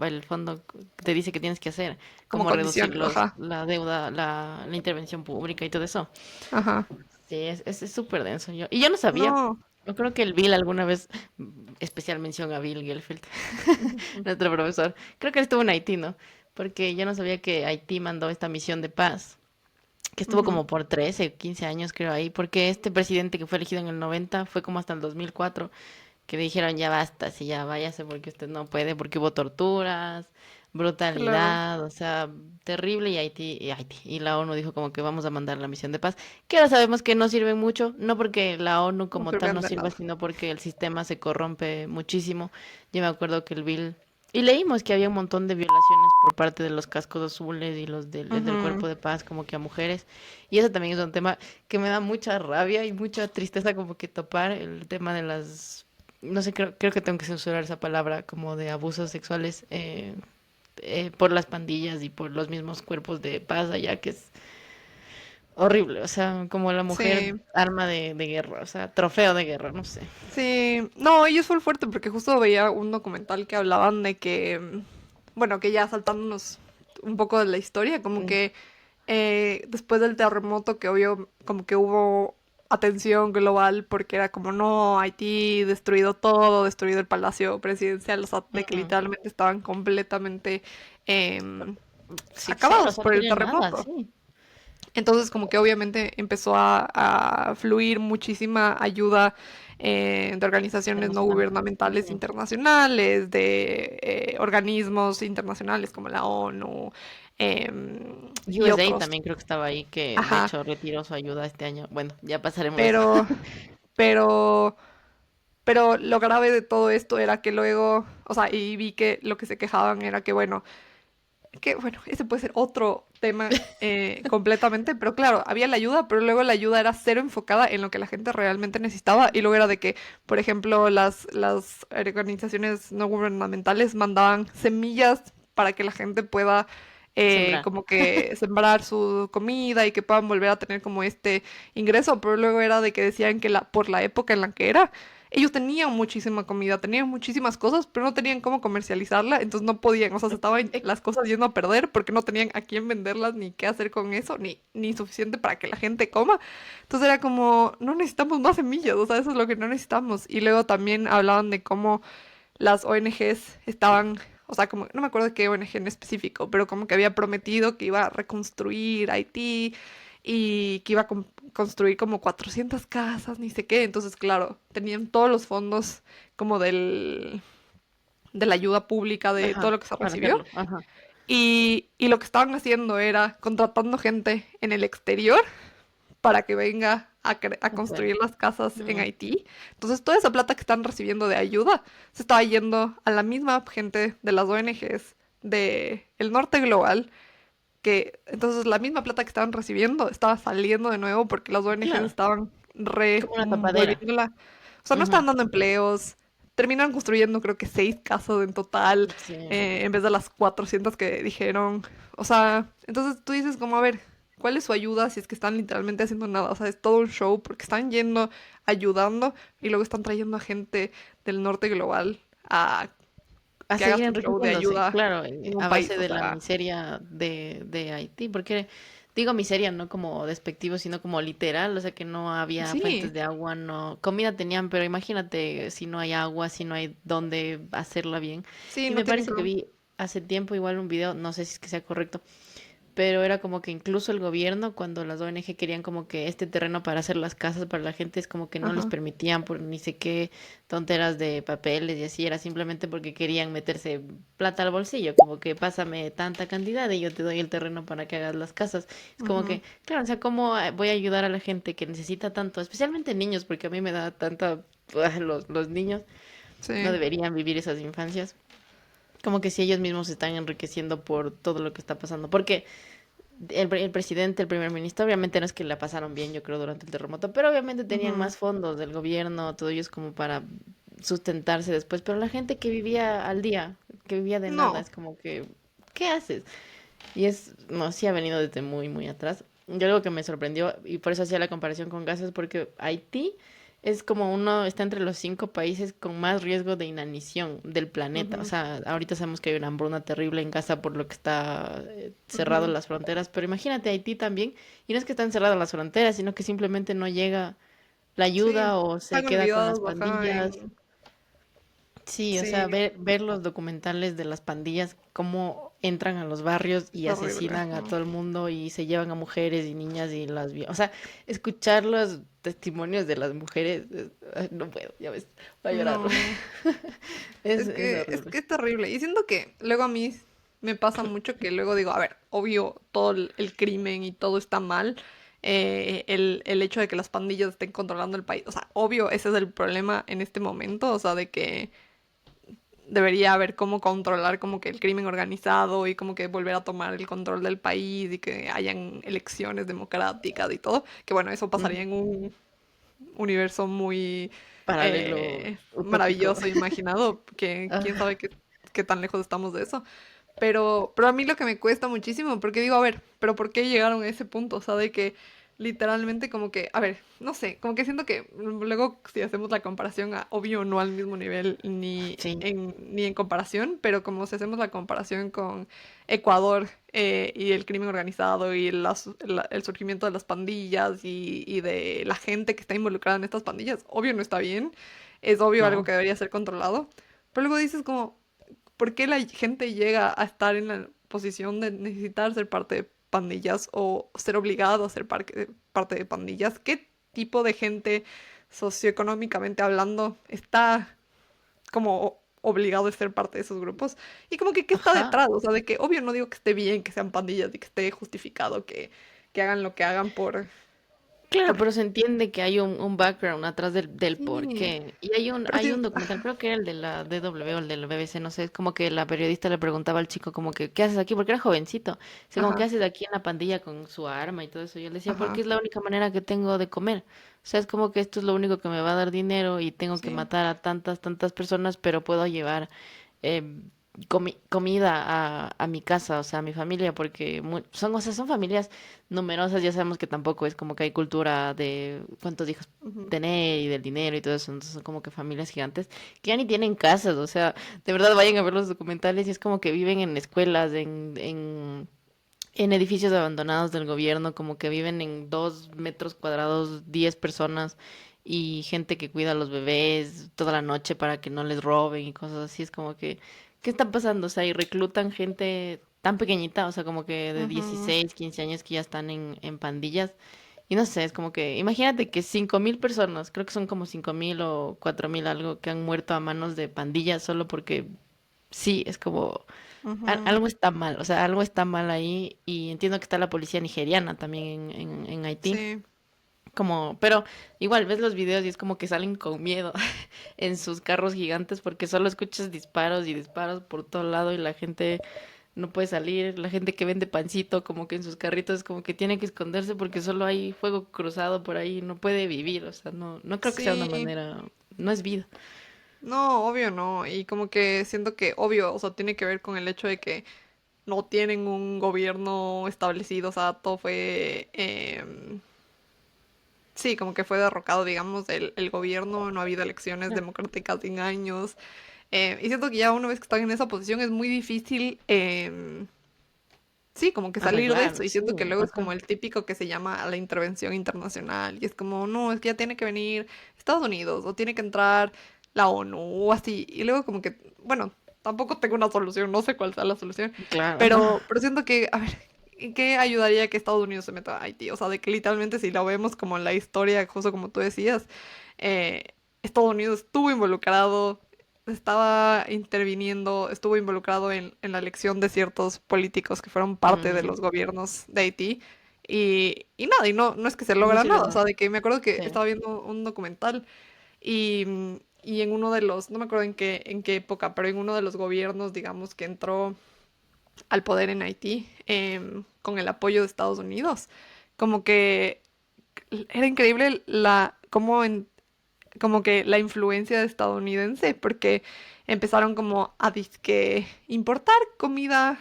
S1: el fondo te dice que tienes que hacer,
S2: como
S1: como reducir
S2: condiciones, ajá,
S1: la deuda, la intervención pública y todo eso.
S2: ajá.
S1: Sí, es súper denso. Y yo no sabía.
S2: No.
S1: Yo creo que el Bill alguna vez, especial mención a Bill Gelfeld, nuestro profesor, creo que él estuvo en Haití, ¿no? Porque yo no sabía que Haití mandó esta misión de paz, que estuvo
S2: Ujú,
S1: como por 13 15 años creo ahí, porque este presidente que fue elegido en el 90 fue como hasta el 2004 que le dijeron ya basta, si ya váyase porque usted no puede, porque hubo torturas,
S2: claro,
S1: brutalidad, o sea, terrible y la ONU dijo como que vamos a mandar la misión de paz, que ahora sabemos que no sirve mucho, no porque la ONU
S2: no
S1: como tal
S2: sirven
S1: no
S2: de
S1: sirva,
S2: nada.
S1: sino porque el sistema se corrompe muchísimo. Yo me acuerdo que el Bill y leímos que había un montón de violaciones por parte de los cascos azules y el del
S2: Ujú,
S1: cuerpo de paz como que a mujeres. Y eso también es un tema que me da mucha rabia y mucha tristeza como que topar el tema de las no sé, creo que tengo que censurar esa palabra como de abusos sexuales por las pandillas y por los mismos cuerpos de paz allá, que es horrible, o sea, como la mujer
S2: sí,
S1: arma de guerra, o sea, trofeo de guerra, no sé.
S2: sí. No, y es full fuerte porque justo veía un documental que hablaban de que, bueno, que ya saltándonos un poco de la historia, como
S1: Mm,
S2: que después del terremoto que obvio como que hubo atención global porque era como no, Haití destruido todo, destruido el palacio presidencial, o sea, de que
S1: mm.
S2: literalmente estaban completamente em,
S1: Sí, cero, o
S2: acabados
S1: sea, no
S2: por el
S1: tiene nada,
S2: terremoto.
S1: sí.
S2: Entonces como que obviamente empezó a fluir muchísima ayuda de organizaciones no
S1: Internacional.
S2: gubernamentales
S1: Ujú.
S2: internacionales, de organismos internacionales como la ONU y
S1: USAID
S2: otros.
S1: también creo que estaba ahí, que de
S2: Ajá,
S1: hecho retiró su ayuda este año. Bueno, ya pasaremos de eso.
S2: pero, pero, pero lo grave de todo esto era que luego, o sea, y vi que lo que se quejaban era que bueno, ese puede ser otro tema completamente, pero claro, había la ayuda, pero luego la ayuda era cero enfocada en lo que la gente realmente necesitaba y luego era de que, por ejemplo, las organizaciones no gubernamentales mandaban semillas para que la gente pueda
S1: Sembrar.
S2: como que sembrar su comida y que puedan volver a tener como este ingreso, pero luego era de que decían que por la época en la que era, ellos tenían muchísima comida, tenían muchísimas cosas, pero no tenían cómo comercializarla, entonces no podían, o sea, se estaban
S1: Eh,
S2: las cosas yendo a perder porque no tenían a quién venderlas, ni qué hacer con eso, ni suficiente para que la gente coma. Entonces era como, no necesitamos más semillas, o sea, eso es lo que no necesitamos. Y luego también hablaban de cómo las ONGs estaban, o sea, como, no me acuerdo de qué ONG en específico, pero como que había prometido que iba a reconstruir Haití y que iba a construir como 400 casas, ni sé qué. Entonces, claro, tenían todos los fondos como de la ayuda pública, de todo
S1: Ajá,
S2: lo que se
S1: para
S2: recibió.
S1: hacerlo. Ajá.
S2: Y lo que estaban haciendo era contratando gente en el exterior para que venga a
S1: Hacer.
S2: construir las casas en
S1: Mm,
S2: Haití. Entonces, toda esa plata que están recibiendo de ayuda se estaba yendo a la misma gente de las ONGs de el norte global, que entonces la misma plata que estaban recibiendo estaba saliendo de nuevo porque las ONGs
S1: claro,
S2: estaban
S1: como una tapadera.
S2: revolviéndola. O sea, no estaban dando empleos. Terminaron construyendo creo que 6 casas en total,
S1: Sí.
S2: en vez de las 400 que dijeron. O sea, entonces tú dices como, a ver, ¿cuál es su ayuda si es que están literalmente haciendo nada? O sea, es todo un show porque están yendo, ayudando y luego están trayendo a gente del norte global
S1: a
S2: que hagas
S1: seguir
S2: tu show de
S1: enriqueciéndose,
S2: ayuda
S1: claro,
S2: en un
S1: a
S2: país,
S1: base
S2: o
S1: de la
S2: sea,
S1: miseria de Haití, porque digo miseria no como despectivo, sino como literal, o sea que no había fuentes
S2: sí,
S1: de agua, no, comida tenían, pero imagínate si no hay agua, si no hay dónde hacerla bien.
S2: sí,
S1: Y
S2: no
S1: me
S2: tienen
S1: parece que
S2: como,
S1: vi hace tiempo igual un video, no sé si es que sea correcto, pero era como que incluso el gobierno, cuando las ONG querían como que este terreno para hacer las casas para la gente, es como que no les
S2: ajá,
S1: permitían por ni sé qué tonteras de papeles y así, era simplemente porque querían meterse plata al bolsillo, como que pásame tanta cantidad y yo te doy el terreno para que hagas las casas. Es como
S2: ujú,
S1: que, claro, o sea, ¿cómo voy a ayudar a la gente que necesita tanto, especialmente niños, porque a mí me da tanta, los niños no
S2: sí,
S1: deberían vivir esas infancias. Como que si ellos mismos se están enriqueciendo por todo lo que está pasando. Porque el presidente, el primer ministro, obviamente no es que la pasaron bien, yo creo, durante el terremoto, pero obviamente tenían
S2: ujú,
S1: más fondos del gobierno, todo ello es como para sustentarse después, pero la gente que vivía al día, que vivía de nada,
S2: no,
S1: es como que, ¿qué haces? Y es, no, sí ha venido desde muy, muy atrás. Yo algo que me sorprendió, y por eso hacía la comparación con Gaza, es porque Haití es como uno, está entre los 5 países con más riesgo de inanición del planeta. O
S2: ujú,
S1: sea, ahorita sabemos que hay una hambruna terrible en Gaza por lo que está cerrado
S2: ujú,
S1: las fronteras, pero imagínate Haití también, y no es que están cerradas las fronteras, sino que simplemente no llega la
S2: sí,
S1: ayuda o se
S2: están
S1: queda con las
S2: olvidados, ajá,
S1: pandillas. Sí, o
S2: sí,
S1: sea, ver los documentales de las pandillas, cómo entran a los barrios
S2: es
S1: y
S2: horrible,
S1: asesinan a
S2: ajá.
S1: todo el mundo y se llevan a mujeres y niñas y las O sea, escuchar los testimonios de las mujeres, ay, no puedo, ya ves, voy a llorar.
S2: No.
S1: Es
S2: Es
S1: horrible.
S2: que es terrible. Y siento que luego a mí me pasa mucho que luego digo, a ver, obvio, todo el crimen y todo está mal. El hecho de que las pandillas estén controlando el país. O sea, obvio, ese es el problema en este momento. O sea, de que debería haber cómo controlar como que el crimen organizado y como que volver a tomar el control del país y que hayan elecciones democráticas y todo. Que bueno, eso pasaría
S1: Ujú.
S2: en un universo muy
S1: Paralelo, utópico.
S2: maravilloso, imaginado, que quién
S1: Ah,
S2: sabe qué tan lejos estamos de eso. Pero a mí lo que me cuesta muchísimo, porque digo, a ver, pero ¿por qué llegaron a ese punto? O sea, de que literalmente como que, a ver, no sé, como que siento que luego si hacemos la comparación, obvio no al mismo nivel
S1: sí,
S2: ni en comparación, pero como si hacemos la comparación con Ecuador y el crimen organizado y el surgimiento de las pandillas y de la gente que está involucrada en estas pandillas, obvio no está bien, es obvio algo
S1: no.
S2: que debería ser controlado, pero luego dices como, ¿por qué la gente llega a estar en la posición de necesitar ser parte de pandillas o ser obligado a ser parte de pandillas? ¿Qué tipo de gente socioeconómicamente hablando está como obligado a ser parte de esos grupos? Y como que, ¿qué está
S1: Ajá.
S2: detrás? O sea, de que obvio no digo que esté bien que sean pandillas y que esté justificado que hagan lo que hagan
S1: Claro,
S2: por...
S1: pero se entiende que hay un background atrás del por
S2: Sí,
S1: qué. Y hay un,
S2: pero
S1: hay
S2: sí,
S1: un documental, creo que era el de la DW o el de la BBC, no sé, es como que la periodista le preguntaba al chico como que, ¿qué haces aquí? Porque era jovencito. Dice, como, ¿qué
S2: ajá,
S1: haces aquí en la pandilla con su arma y todo eso? Y él decía, porque
S2: ajá,
S1: es la única manera que tengo de comer. O sea, es como que esto es lo único que me va a dar dinero y tengo que
S2: sí,
S1: matar a tantas, tantas personas, pero puedo llevar eh, comida a mi casa, o sea, a mi familia, porque son, o sea, son familias numerosas, ya sabemos que tampoco es como que hay cultura de cuántos hijos
S2: ujú,
S1: tener y del dinero y todo eso, entonces son como que familias gigantes que ya ni tienen casas, o sea, de verdad vayan a ver los documentales y es como que viven en escuelas, en edificios abandonados del gobierno, como que viven en 2 metros cuadrados, 10 personas y gente que cuida a los bebés toda la noche para que no les roben y cosas así. Es como que, ¿qué está pasando? O sea, y reclutan gente tan pequeñita, o sea, como que de
S2: ujú,
S1: 16 15 años que ya están en pandillas. Y no sé, es como que, imagínate que 5.000 personas, creo que son como 5.000 o 4.000 algo, que han muerto a manos de pandillas solo porque sí, es como
S2: ujú,
S1: algo está mal, o sea, algo está mal ahí y entiendo que está la policía nigeriana también en Haití,
S2: sí.
S1: como, pero igual ves los videos y es como que salen con miedo en sus carros gigantes porque solo escuchas disparos y disparos por todo lado y la gente no puede salir, la gente que vende pancito como que en sus carritos como que tiene que esconderse porque solo hay fuego cruzado por ahí, no puede vivir, o sea, no creo que sea una
S2: Sí,
S1: manera, no es vida.
S2: no, obvio no. Y como que siento que, obvio, o sea, tiene que ver con el hecho de que no tienen un gobierno establecido, o sea, todo fue sí, como que fue derrocado, digamos, el gobierno, no ha habido elecciones
S1: Ah,
S2: democráticas en años. Y siento que ya una vez que están en esa posición es muy difícil, sí, como que salir de eso.
S1: arreglar,
S2: Y
S1: sí,
S2: siento que luego es como
S1: ajá.
S2: el típico que se llama a la intervención internacional. Y es como, no, es que ya tiene que venir Estados Unidos o tiene que entrar la ONU o así. Y luego como que, bueno, tampoco tengo una solución, no sé cuál sea la solución.
S1: Claro.
S2: Pero siento que, a ver, ¿en qué ayudaría que Estados Unidos se meta a Haití? O sea, de que literalmente si lo vemos como en la historia, justo como tú decías, eh, Estados Unidos estuvo involucrado, estaba interviniendo, estuvo involucrado en la elección de ciertos políticos que fueron parte de
S1: Ujú.
S2: los gobiernos de Haití. Y nada, y no, no es que se
S1: No
S2: logra
S1: sirve
S2: nada. O sea,
S1: nada.
S2: de que me acuerdo que
S1: Sí.
S2: estaba viendo un documental y en uno de los, no me acuerdo en qué época, pero en uno de los gobiernos, digamos, que entró al poder en Haití, con el apoyo de Estados Unidos, como que era increíble como que la influencia estadounidense, porque empezaron como a disque importar comida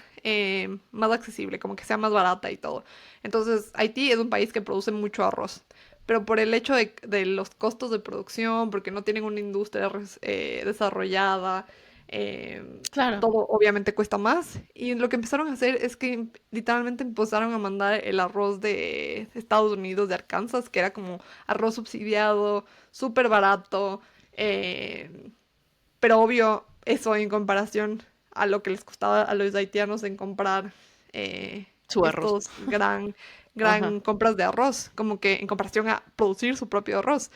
S2: más accesible, como que sea más barata y todo. Entonces, Haití es un país que produce mucho arroz, pero por el hecho de los costos de producción, porque no tienen una industria desarrollada,
S1: Claro.
S2: todo obviamente cuesta más. Y lo que empezaron a hacer es que literalmente empezaron a mandar el arroz de Estados Unidos, de Arkansas, que era como arroz subsidiado súper barato, pero obvio, eso en comparación a lo que les costaba a los haitianos en comprar
S1: Su arroz.
S2: estos gran
S1: Ajá.
S2: compras de arroz, como que en comparación a producir su propio arroz.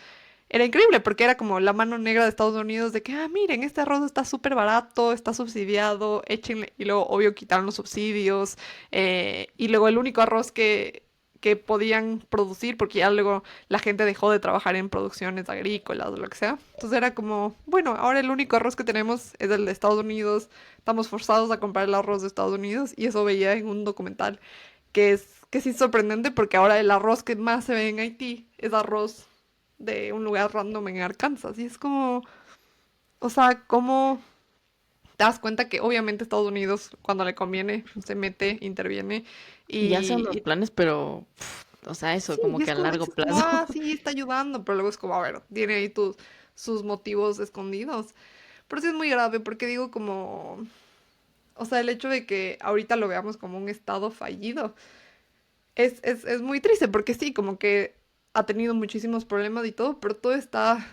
S2: Era increíble porque era como la mano negra de Estados Unidos de que, ah, miren, este arroz está súper barato, está subsidiado, échenle. Y luego, obvio, quitaron los subsidios. Y luego el único arroz que podían producir, porque ya luego la gente dejó de trabajar en producciones agrícolas o lo que sea. Entonces era como, bueno, ahora el único arroz que tenemos es el de Estados Unidos. Estamos forzados a comprar el arroz de Estados Unidos. Y eso veía en un documental que sí es sorprendente porque ahora el arroz que más se ve en Haití es arroz de un lugar random en Arkansas. Y es como, o sea, cómo te das cuenta que obviamente Estados Unidos cuando le conviene se mete, interviene
S1: Ya son los
S2: y
S1: planes, pero, o sea, eso,
S2: sí,
S1: como
S2: y
S1: que
S2: es
S1: a
S2: como,
S1: largo
S2: dices como,
S1: plazo.
S2: ah, sí, está ayudando, pero luego es como, a ver, tiene ahí sus motivos escondidos. Pero sí es muy grave porque digo como, o sea, el hecho de que ahorita lo veamos como un estado fallido es muy triste porque sí, como que ha tenido muchísimos problemas y todo, pero todo está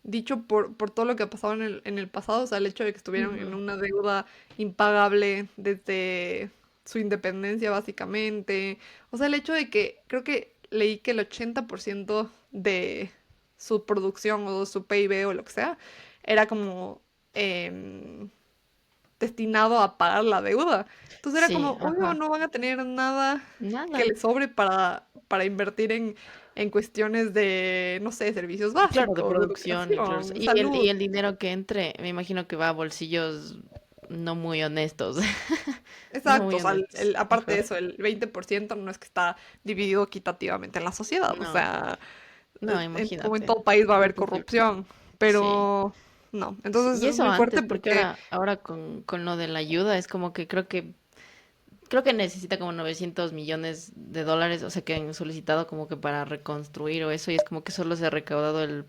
S2: dicho por todo lo que ha pasado en el pasado, o sea, el hecho de que estuvieron en
S1: Ujú.
S2: una deuda impagable desde su independencia, básicamente. O sea, el hecho de que creo que leí que el 80% de su producción o su PIB o lo que sea era como em, destinado a pagar la deuda. Entonces era
S1: Sí,
S2: como, obvio,
S1: ajá.
S2: no van a tener nada que
S1: Nada.
S2: les sobre para invertir en cuestiones de, no sé, servicios
S1: Claro, de
S2: básicos, de
S1: producción y claro.
S2: educación,
S1: Y
S2: salud.
S1: el dinero que entre, me imagino que va a bolsillos no muy honestos. No
S2: Exacto,
S1: muy
S2: o sea,
S1: honestos.
S2: aparte
S1: Ajá.
S2: de eso, el 20% no es que está dividido equitativamente en la sociedad, o
S1: No,
S2: sea,
S1: no,
S2: como en
S1: imagínate.
S2: todo país va a haber
S1: Imposible.
S2: corrupción,
S1: Sí.
S2: pero no,
S1: Sí,
S2: entonces
S1: y
S2: es
S1: eso
S2: muy fuerte
S1: antes, porque
S2: porque,
S1: ahora con lo de la ayuda es como que creo que necesita como 900 millones de dólares, o sea, que han solicitado como que para reconstruir o eso, y es como que solo se ha recaudado el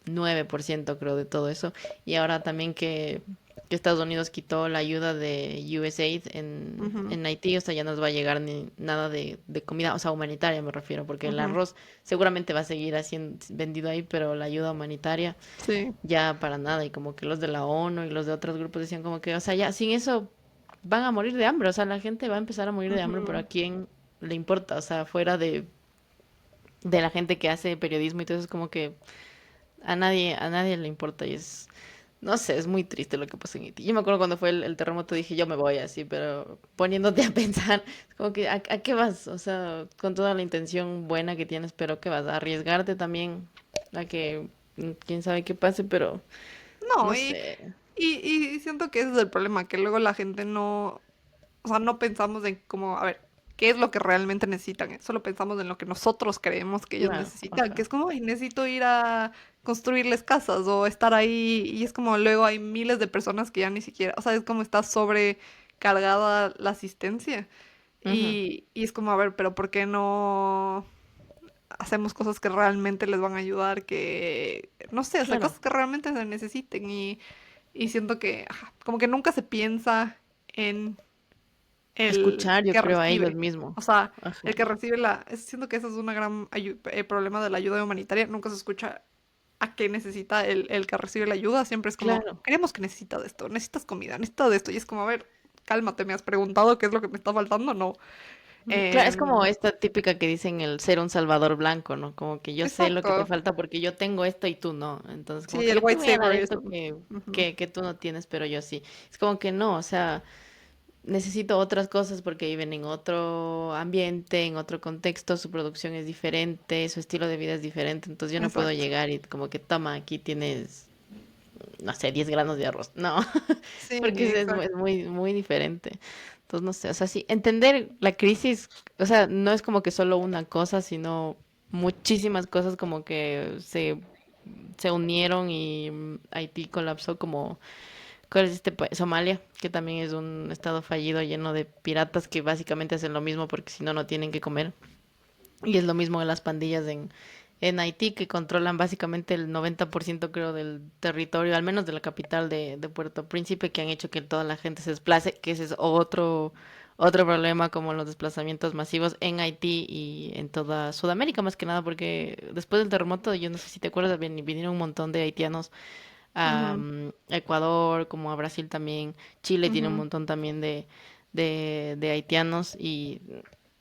S1: 9% creo de todo eso. Y ahora también que Estados Unidos quitó la ayuda de USAID
S2: ujú,
S1: en Haití, o sea, ya no nos va a llegar ni nada de comida, o sea, humanitaria me refiero, porque el
S2: ujú,
S1: arroz seguramente va a seguir haciendo, vendido ahí, pero la ayuda humanitaria
S2: sí,
S1: ya para nada. Y como que los de la ONU y los de otros grupos decían como que, o sea, ya sin eso van a morir de hambre, o sea, la gente va a empezar a morir de hambre, pero ¿a
S2: ujú.
S1: quién le importa? O sea, fuera de la gente que hace periodismo y todo eso, es como que a nadie le importa y es, no sé, es muy triste lo que pasó en Haití. Yo me acuerdo cuando fue el terremoto dije, yo me voy así, pero poniéndote a pensar, es como que, ¿a qué vas? O sea, con toda la intención buena que tienes, pero ¿qué vas? A arriesgarte también a que quién sabe qué pase, pero
S2: No,
S1: no sé.
S2: y siento que ese es el problema, que luego la gente no, o sea, no pensamos en cómo, a ver, qué es lo que realmente necesitan. Solo pensamos en lo que nosotros creemos que ellos
S1: Claro,
S2: necesitan, que
S1: ajá.
S2: es como, "Ay, necesito ir a construirles casas o estar ahí". Y es como luego hay miles de personas que ya ni siquiera, o sea, es como está sobrecargada la asistencia.
S1: Ujú.
S2: Y es como, a ver, pero ¿por qué no? hacemos cosas que realmente les van a ayudar, que, no sé, o sea,
S1: Claro,
S2: cosas que realmente se necesiten y siento que, ajá, como que nunca se piensa en el
S1: escuchar, yo
S2: que
S1: creo, a ellos
S2: recibe.
S1: mismos.
S2: O sea,
S1: Ajá.
S2: el que recibe siento que ese es un gran problema de la ayuda humanitaria. Nunca se escucha a qué necesita el que recibe la ayuda. Siempre es como,
S1: Claro.
S2: queremos que necesitas de esto, necesitas comida, necesitas de esto. Y es como, a ver, cálmate, ¿me has preguntado qué es lo que me está faltando? No.
S1: Claro, es como
S2: Em,
S1: esta típica que dicen el ser un salvador blanco, ¿no? Como que yo sé lo que te
S2: exacto.
S1: falta porque yo tengo esto y tú no. Entonces, como
S2: Sí,
S1: que
S2: el
S1: yo te
S2: white
S1: voy a dar
S2: savior es
S1: esto
S2: un... Ujú.
S1: que tú no tienes, pero yo sí. Es como que no, o sea, necesito otras cosas porque viven en otro ambiente, en otro contexto, su producción es diferente, su estilo de vida es diferente. Entonces yo no puedo
S2: Exacto.
S1: llegar y como que toma, aquí tienes, no sé, 10 granos de arroz. No,
S2: Sí,
S1: porque
S2: exacto.
S1: es muy, muy diferente. Entonces, no sé, o sea, sí, entender la crisis, o sea, no es como que solo una cosa, sino muchísimas cosas como que se unieron y Haití colapsó como, ¿cuál es este país? Somalia, que también es un estado fallido lleno de piratas que básicamente hacen lo mismo porque si no, no tienen que comer. Y es lo mismo de las pandillas en Haití, que controlan básicamente el 90% creo del territorio, al menos de la capital de Puerto Príncipe, que han hecho que toda la gente se desplace, que ese es otro problema como los desplazamientos masivos en Haití y en toda Sudamérica más que nada, porque después del terremoto, yo no sé si te acuerdas, vinieron un montón de haitianos a
S2: Ujú,
S1: Ecuador, como a Brasil también. Chile tiene un
S2: ujú.
S1: montón también de haitianos y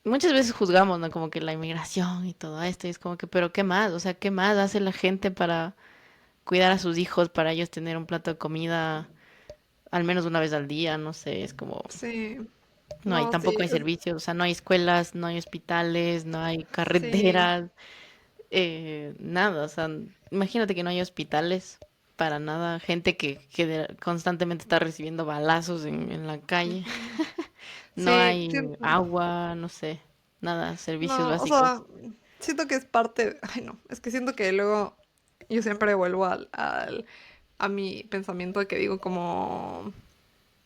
S1: muchas veces juzgamos, ¿no? Como que la inmigración y todo esto, y es como que, pero ¿qué más? O sea, ¿qué más hace la gente para cuidar a sus hijos, para ellos tener un plato de comida al menos una vez al día? No sé, es como,
S2: Sí,
S1: no hay,
S2: no, sí,
S1: tampoco hay servicios, o sea, no hay escuelas, no hay hospitales, no hay
S2: sí.
S1: carreteras, nada, o sea, imagínate que no hay hospitales para nada, gente constantemente está recibiendo balazos en la calle,
S2: Ujú.
S1: no
S2: Sí,
S1: hay agua, no sé, nada, servicios
S2: no, o
S1: básicos.
S2: sea, siento que es parte, ay no, es que siento que luego yo siempre vuelvo a mi pensamiento de que digo como,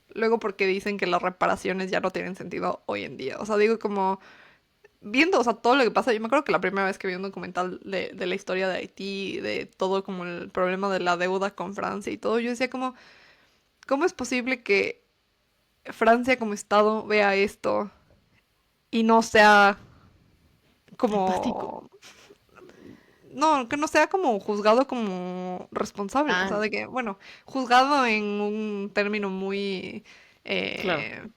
S2: luego porque dicen que las reparaciones ya no tienen sentido hoy en día, o sea, digo como, viendo, o sea, todo lo que pasa, yo me acuerdo que la primera vez que vi un documental de la historia de Haití, de todo como el problema de la deuda con Francia y todo, yo decía como, ¿cómo es posible que Francia como Estado vea esto y no sea
S1: Empático.
S2: como no, que no sea como juzgado como responsable, o
S1: Ah,
S2: sea, de que, bueno, juzgado en un término muy
S1: claro.
S2: eh,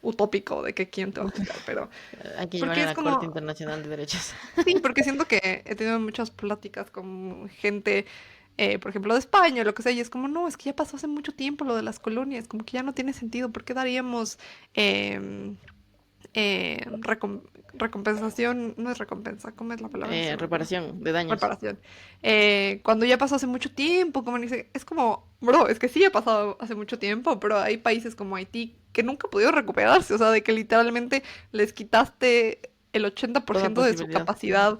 S2: utópico de que quién te va a juzgar, pero
S1: Hay que llevar
S2: porque
S1: a
S2: es
S1: la Corte
S2: como,
S1: Internacional de Derechos.
S2: sí, porque siento que he tenido muchas pláticas con gente, por ejemplo, de España o lo que sea, y es como, no, es que ya pasó hace mucho tiempo lo de las colonias, como que ya no tiene sentido, ¿por qué daríamos em, recompensación? No es recompensa, ¿cómo es la palabra? Se me olvidó.
S1: Reparación de daños.
S2: Reparación. Cuando ya pasó hace mucho tiempo, como dice, es como, bro, es que sí ha pasado hace mucho tiempo, pero hay países como Haití que nunca han podido recuperarse, o sea, de que literalmente les quitaste el ochenta por
S1: Toda
S2: ciento de su
S1: posibilidad. Ujú.
S2: capacidad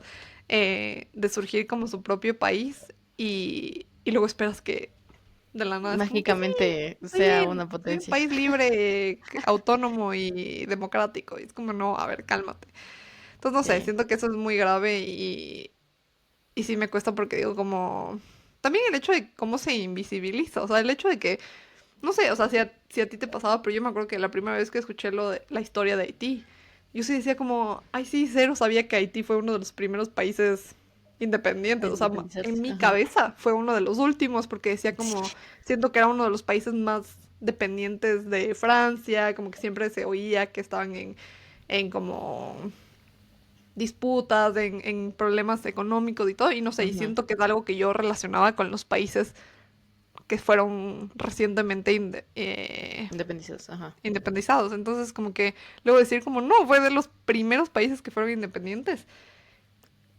S2: de surgir como su propio país y luego esperas que de la nada es como que sí,
S1: Mágicamente
S2: estoy
S1: sea
S2: bien,
S1: una
S2: soy un
S1: potencia.
S2: país libre, autónomo y democrático, y es como, no, a ver, cálmate. Entonces, no sé,
S1: Sí.
S2: siento que eso es muy grave y sí me cuesta porque digo como... También el hecho de cómo se invisibiliza, o sea, el hecho de que, no sé, o sea, si a ti te pasaba, pero yo me acuerdo que la primera vez que escuché lo de la historia de Haití, yo sí decía como, ay, sí, cero sabía que Haití fue uno de los primeros países independientes,
S1: A
S2: o sea, en
S1: independizarse.
S2: mi
S1: Ajá.
S2: cabeza fue uno de los últimos porque decía como,
S1: Sí.
S2: siento que era uno de los países más dependientes de Francia, como que siempre se oía que estaban en como disputas, en problemas económicos y todo, y no sé, y
S1: Ujú.
S2: siento que es algo que yo relacionaba con los países que fueron recientemente
S1: Independizados. Ajá.
S2: independizados. Entonces, como que luego decir como, no, fue de los primeros países que fueron independientes.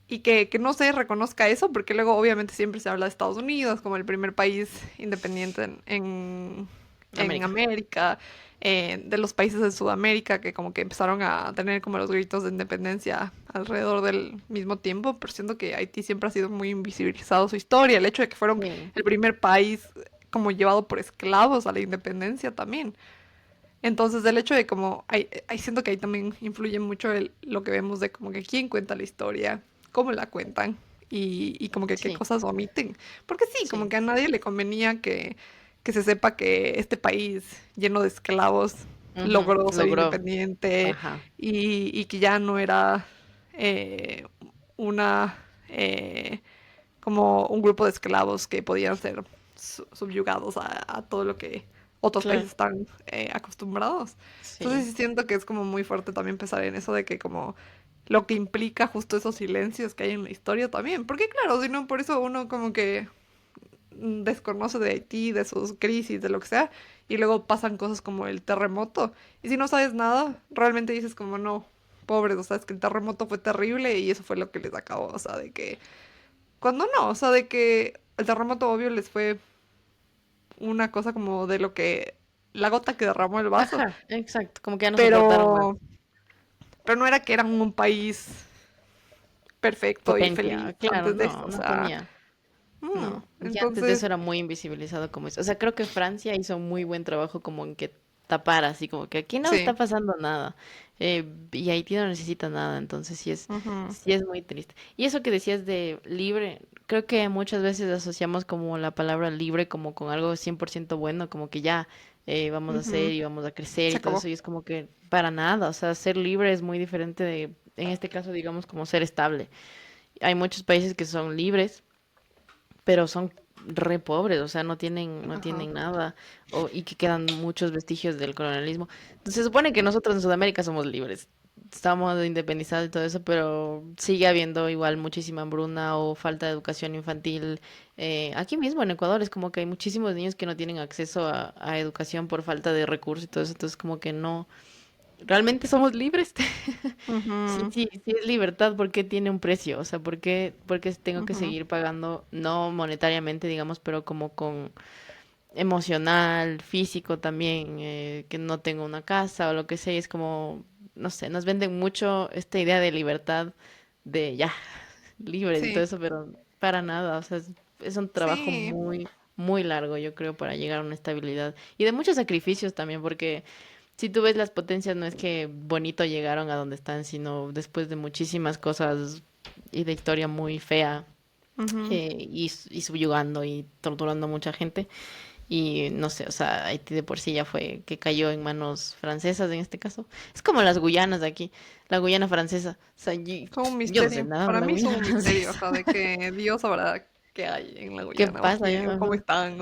S2: Y que no se reconozca eso, porque luego obviamente siempre se habla de Estados Unidos como el primer país independiente en
S1: América.
S2: América, de los países de Sudamérica que como que empezaron a tener como los gritos de independencia alrededor del mismo tiempo, pero siento que Haití siempre ha sido muy invisibilizado su historia, el hecho de que fueron
S1: Sí.
S2: el primer país como llevado por esclavos a la independencia también. Entonces, el hecho de como, siento que ahí también influye mucho lo que vemos de como que quién cuenta la historia, cómo la cuentan y como que qué
S1: Sí,
S2: cosas omiten. Porque sí, como
S1: sí.
S2: que a nadie le convenía que se sepa que este país lleno de esclavos
S1: Ujú,
S2: logró ser
S1: logró.
S2: independiente
S1: Ajá.
S2: y que ya no era eh, una como un grupo de esclavos que podían ser subyugados a todo lo que otros países
S1: Claro.
S2: están acostumbrados. Entonces
S1: Sí.
S2: sí siento que es como muy fuerte también pensar en eso de que como lo que implica justo esos silencios que hay en la historia también. Porque claro, si no, por eso uno como que desconoce de Haití, de sus crisis, de lo que sea, y luego pasan cosas como el terremoto. Y si no sabes nada, realmente dices como no, pobres, o sea, es que el terremoto fue terrible y eso fue lo que les acabó, o sea, de que cuando no, o sea, de que el terremoto obvio les fue una cosa como de lo que la gota que derramó el vaso,
S1: Ajá, exacto. Como que ya no soportaron más.
S2: pero pero no era que eran un país perfecto y feliz
S1: Potencia, claro,
S2: antes de
S1: no,
S2: eso, o
S1: no
S2: sea,
S1: tenía. No, y antes de eso
S2: entonces,
S1: era muy invisibilizado como eso. O sea, creo que Francia hizo muy buen trabajo como en que tapar así como que aquí no está
S2: sí.
S1: pasando nada. Y Haití no necesita nada, entonces
S2: Ujú,
S1: sí es muy triste. Y eso que decías de libre, creo que muchas veces asociamos como la palabra libre como con algo 100% bueno, como que ya vamos a hacer
S2: ujú,
S1: y vamos a crecer
S2: se
S1: y todo
S2: acabó.
S1: eso, y es como que para nada, o sea, ser libre es muy diferente de, en este caso, digamos, como ser estable. Hay muchos países que son libres pero son re pobres, o sea, no
S2: Ajá.
S1: tienen nada, y que quedan muchos vestigios del colonialismo. Entonces, se supone que nosotros en Sudamérica somos libres, estamos independizados y todo eso, pero sigue habiendo igual muchísima hambruna o falta de educación infantil. Aquí mismo en Ecuador es como que hay muchísimos niños que no tienen acceso a educación por falta de recursos y todo eso, entonces como que no, realmente somos libres. Sí,
S2: Ujú,
S1: sí, sí es libertad porque tiene un precio, o sea, por qué tengo que
S2: ujú.
S1: seguir pagando, no monetariamente, digamos, pero como con emocional, físico también, que no tengo una casa o lo que sea, y es como, no sé, nos venden mucho esta idea de libertad, de ya, libres y todo
S2: Sí,
S1: eso, pero para nada, o sea, es un trabajo
S2: sí.
S1: muy, muy largo, yo creo, para llegar a una estabilidad y de muchos sacrificios también, porque si tú ves las potencias, no es que bonito llegaron a donde están, sino después de muchísimas cosas y de historia muy fea,
S2: Ujú.
S1: y subyugando y torturando a mucha gente. Y no sé, o sea, Haití de por sí ya fue que cayó en manos francesas en este caso. Es como las Guyanas de aquí, la Guyana francesa. O sea,
S2: Son un
S1: yo no sé
S2: misterio.
S1: nada de
S2: Para
S1: la
S2: mí son
S1: Guyana
S2: un misterio, o
S1: francesa.
S2: sea, de que Dios sabrá qué hay en la
S1: ¿Qué
S2: Guyana,
S1: pasa allá?
S2: o cómo
S1: Ajá.
S2: están,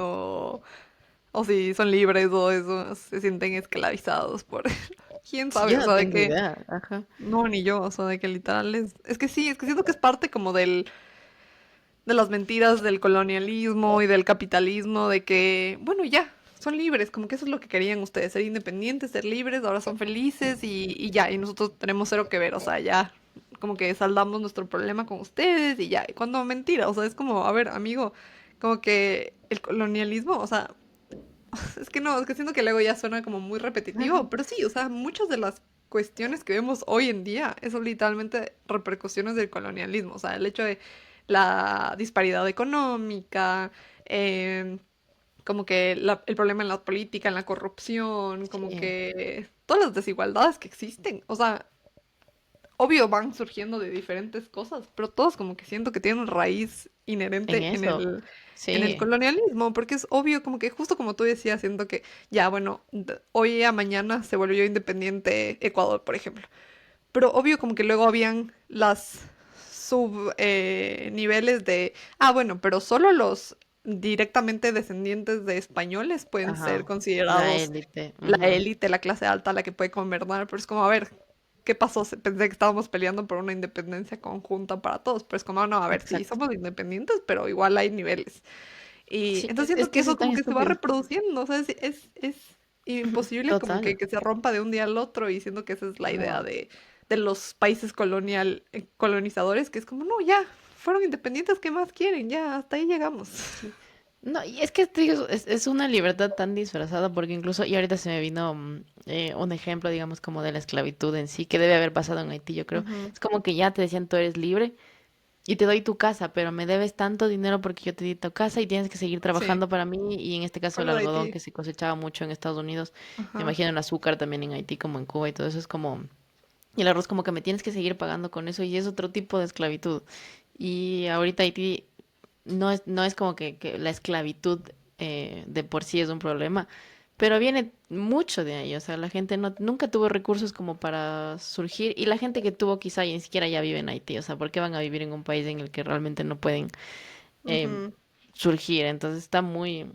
S2: o si son libres o eso, se sienten esclavizados por... ¿Quién
S1: Sí,
S2: sabe?
S1: yo
S2: O
S1: no
S2: sea, de
S1: tengo
S2: que...
S1: idea. Ajá.
S2: No, ni yo, o sea, de que literal es... Es que sí, es que siento que es parte como de las mentiras del colonialismo y del capitalismo, de que, bueno, ya, son libres, como que eso es lo que querían ustedes, ser independientes, ser libres, ahora son felices y ya, y nosotros tenemos cero que ver, o sea, ya, como que saldamos nuestro problema con ustedes y ya, y cuando mentira, o sea, es como, a ver, amigo, como que el colonialismo, o sea, es que no, es que siento que luego ya suena como muy repetitivo, pero sí, o sea, muchas de las cuestiones que vemos hoy en día son literalmente repercusiones del colonialismo, o sea, el hecho de la disparidad económica, como que el problema en la política, en la corrupción, como
S1: Sí,
S2: que todas las desigualdades que existen, o sea, obvio van surgiendo de diferentes cosas, pero todos como que siento que tienen raíz
S1: en
S2: inherente
S1: eso.
S2: en el
S1: Sí,
S2: colonialismo, porque es obvio como que justo como tú decías, siento que ya, bueno, hoy a mañana se volvió independiente Ecuador, por ejemplo, pero obvio como que luego habían las sub niveles de, ah, bueno, pero solo los directamente descendientes de españoles pueden ser
S1: ajá. La
S2: considerados
S1: élite.
S2: la
S1: Ujú.
S2: élite, la clase alta, la que puede gobernar, pero es como, a ver, ¿qué pasó? Pensé que estábamos peleando por una independencia conjunta para todos, pero es como, no, a ver, sí,
S1: Exacto.
S2: somos independientes, pero igual hay niveles. Y
S1: Sí,
S2: entonces
S1: es
S2: siento que
S1: que eso
S2: eso
S1: es tan
S2: como que se va
S1: estúpido.
S2: reproduciendo, o sea, es imposible como
S1: Total.
S2: que se rompa de un día al otro y siento que esa es la idea
S1: No.
S2: de los países colonizadores, que es como, no, ya, fueron independientes, ¿qué más quieren? Ya, hasta ahí llegamos.
S1: Sí. No, y es que te digo, es una libertad tan disfrazada porque incluso, y ahorita se me vino un ejemplo, digamos, como de la esclavitud en sí, que debe haber pasado en Haití, yo creo.
S2: Ujú.
S1: Es como que ya te decían, tú eres libre y te doy tu casa, pero me debes tanto dinero porque yo te di tu casa y tienes que seguir
S2: Sí,
S1: trabajando para mí. Y en este caso
S2: fue
S1: el
S2: lo de
S1: algodón
S2: Haití.
S1: que se cosechaba mucho en Estados Unidos, me
S2: Ajá.
S1: imagino el azúcar también en Haití como en Cuba y todo eso es como... Y el arroz como que me tienes que seguir pagando con eso y es otro tipo de esclavitud. Y ahorita Haití no es como que la esclavitud de por sí es un problema, pero viene mucho de ahí. O sea, la gente nunca tuvo recursos como para surgir y la gente que tuvo quizá ya ni siquiera ya vive en Haití. O sea, ¿por qué van a vivir en un país en el que realmente no pueden eh,
S2: Ujú.
S1: surgir? Entonces está muy,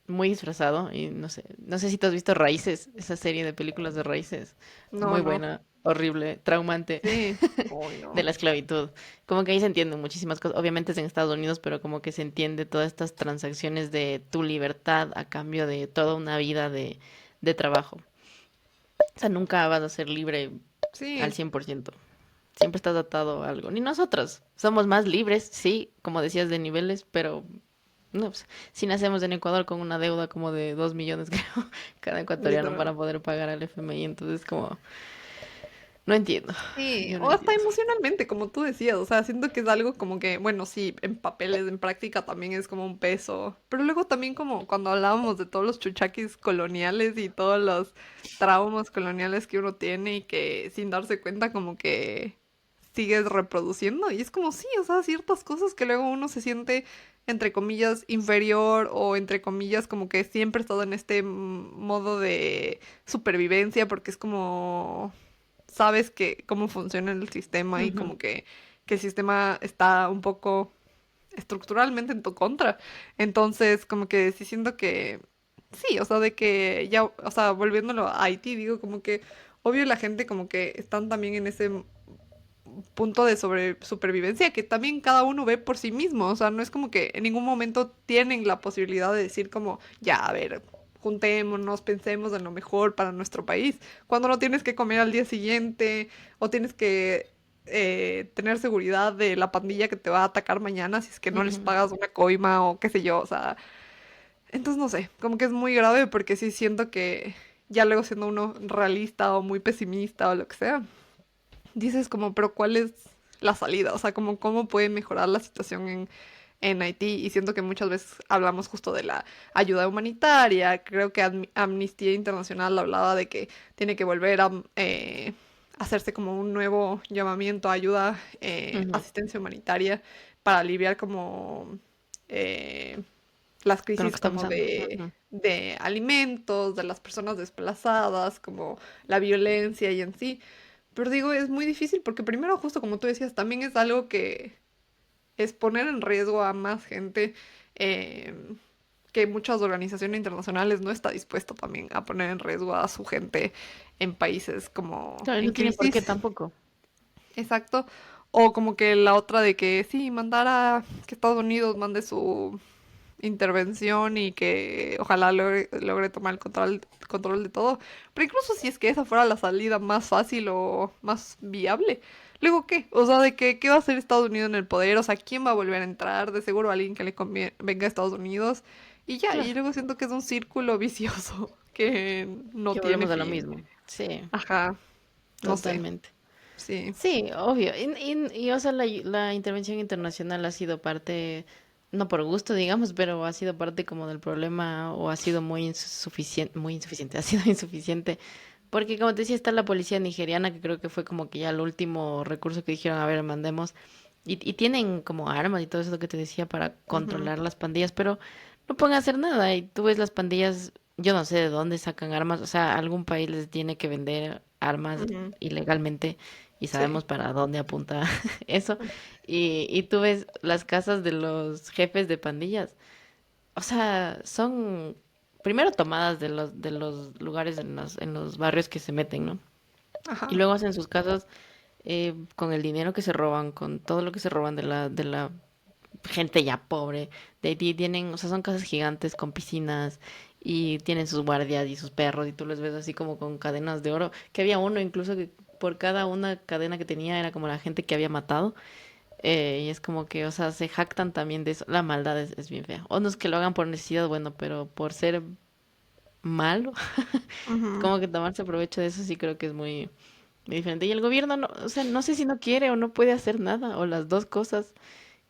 S1: muy disfrazado y no sé si tú has visto Raíces, esa serie de películas de Raíces.
S2: No,
S1: Muy
S2: no.
S1: buena, horrible, traumante
S2: Sí. Uy,
S1: de
S2: no.
S1: la esclavitud. Como que ahí se entienden muchísimas cosas. Obviamente es en Estados Unidos, pero como que se entiende todas estas transacciones de tu libertad a cambio de toda una vida de trabajo. O sea, nunca vas a ser libre al
S2: Sí.
S1: 100%. Siempre estás atado a algo. Ni nosotros. Somos más libres, sí, como decías, de niveles, pero no, pues, si nacemos en Ecuador con una deuda como de 2 millones, creo, cada ecuatoriano
S2: Literal.
S1: para poder pagar al FMI, entonces como, no entiendo,
S2: Sí,
S1: yo no
S2: o hasta
S1: entiendo.
S2: emocionalmente, como tú decías, o sea, siento que es algo como que, bueno, sí, en papeles, en práctica también es como un peso, pero luego también como cuando hablábamos de todos los chuchaquis coloniales y todos los traumas coloniales que uno tiene y que sin darse cuenta como que sigues reproduciendo y es como sí, o sea, ciertas cosas que luego uno se siente entre comillas inferior o entre comillas como que siempre ha estado en este modo de supervivencia porque es como sabes que cómo funciona el sistema y
S1: Ujú,
S2: como que el sistema está un poco estructuralmente en tu contra. Entonces, como que sí siento que sí, o sea, de que ya, o sea, volviéndolo a Haití, digo como que obvio la gente como que están también en ese punto de supervivencia que también cada uno ve por sí mismo, o sea, no es como que en ningún momento tienen la posibilidad de decir como, ya, a ver, juntémonos, pensemos en lo mejor para nuestro país, cuando no tienes que comer al día siguiente o tienes que tener seguridad de la pandilla que te va a atacar mañana si es que no les
S1: ujú.
S2: pagas una coima o qué sé yo, o sea, entonces no sé, como que es muy grave porque sí siento que ya luego siendo uno realista o muy pesimista o lo que sea dices como, pero ¿cuál es la salida? O sea, como cómo puede mejorar la situación en Haití. Y siento que muchas veces hablamos justo de la ayuda humanitaria. Creo que Amnistía Internacional hablaba de que tiene que volver a hacerse como un nuevo llamamiento a ayuda,
S1: Ujú.
S2: asistencia humanitaria para aliviar como eh, las
S1: Con lo que
S2: crisis
S1: está
S2: como
S1: pasando. Ujú.
S2: de alimentos, de las personas desplazadas, como la violencia y en sí. Pero digo, es muy difícil porque primero, justo como tú decías, también es algo que es poner en riesgo a más gente eh, que muchas organizaciones internacionales no está dispuesto también a poner en riesgo a su gente en países como
S1: Claro, y
S2: en
S1: no tiene por qué
S2: crisis.
S1: tampoco.
S2: Exacto. O como que la otra de que sí, mandar a que Estados Unidos mande su intervención y que ojalá logre tomar el control de todo. Pero incluso si es que esa fuera la salida más fácil o más viable, luego ¿qué? O sea, de que, ¿qué va a hacer Estados Unidos en el poder? O sea, ¿quién va a volver a entrar? De seguro alguien que le venga a Estados Unidos. Y ya, y
S1: Claro,
S2: luego siento que es un círculo vicioso que no
S1: que
S2: tiene
S1: volvemos a lo
S2: fin.
S1: mismo. Sí,
S2: Ajá, no sé,
S1: totalmente.
S2: sí.
S1: Sí, obvio. O sea, la intervención internacional ha sido parte, no por gusto, digamos, pero ha sido parte como del problema o ha sido muy insuficiente, ha sido insuficiente. Porque como te decía, está la policía nigeriana, que creo que fue como que ya el último recurso que dijeron, a ver, mandemos. Y tienen como armas y todo eso que te decía para
S2: Ujú,
S1: controlar las pandillas, pero no pueden hacer nada. Y tú ves las pandillas, yo no sé de dónde sacan armas, o sea, algún país les tiene que vender armas
S2: ujú,
S1: ilegalmente y
S2: sí.
S1: sabemos para dónde apunta eso. Y tú ves las casas de los jefes de pandillas, o sea, son primero tomadas de los lugares en los barrios que se meten, ¿no? Y
S2: Ajá.
S1: luego hacen sus casas con el dinero que se roban, con todo lo que se roban de la gente ya pobre de Haití. Tienen, o sea, son casas gigantes con piscinas y tienen sus guardias y sus perros y tú los ves así como con cadenas de oro. Que había uno incluso que por cada una cadena que tenía era como la gente que había matado. Y es como que, o sea, se jactan también de eso. La maldad es bien fea. O no es que lo hagan por necesidad, bueno, pero por ser malo,
S2: Ujú,
S1: como que tomarse provecho de eso sí creo que es muy, muy diferente. Y el gobierno, no, o sea, no sé si no quiere o no puede hacer nada, o las dos cosas,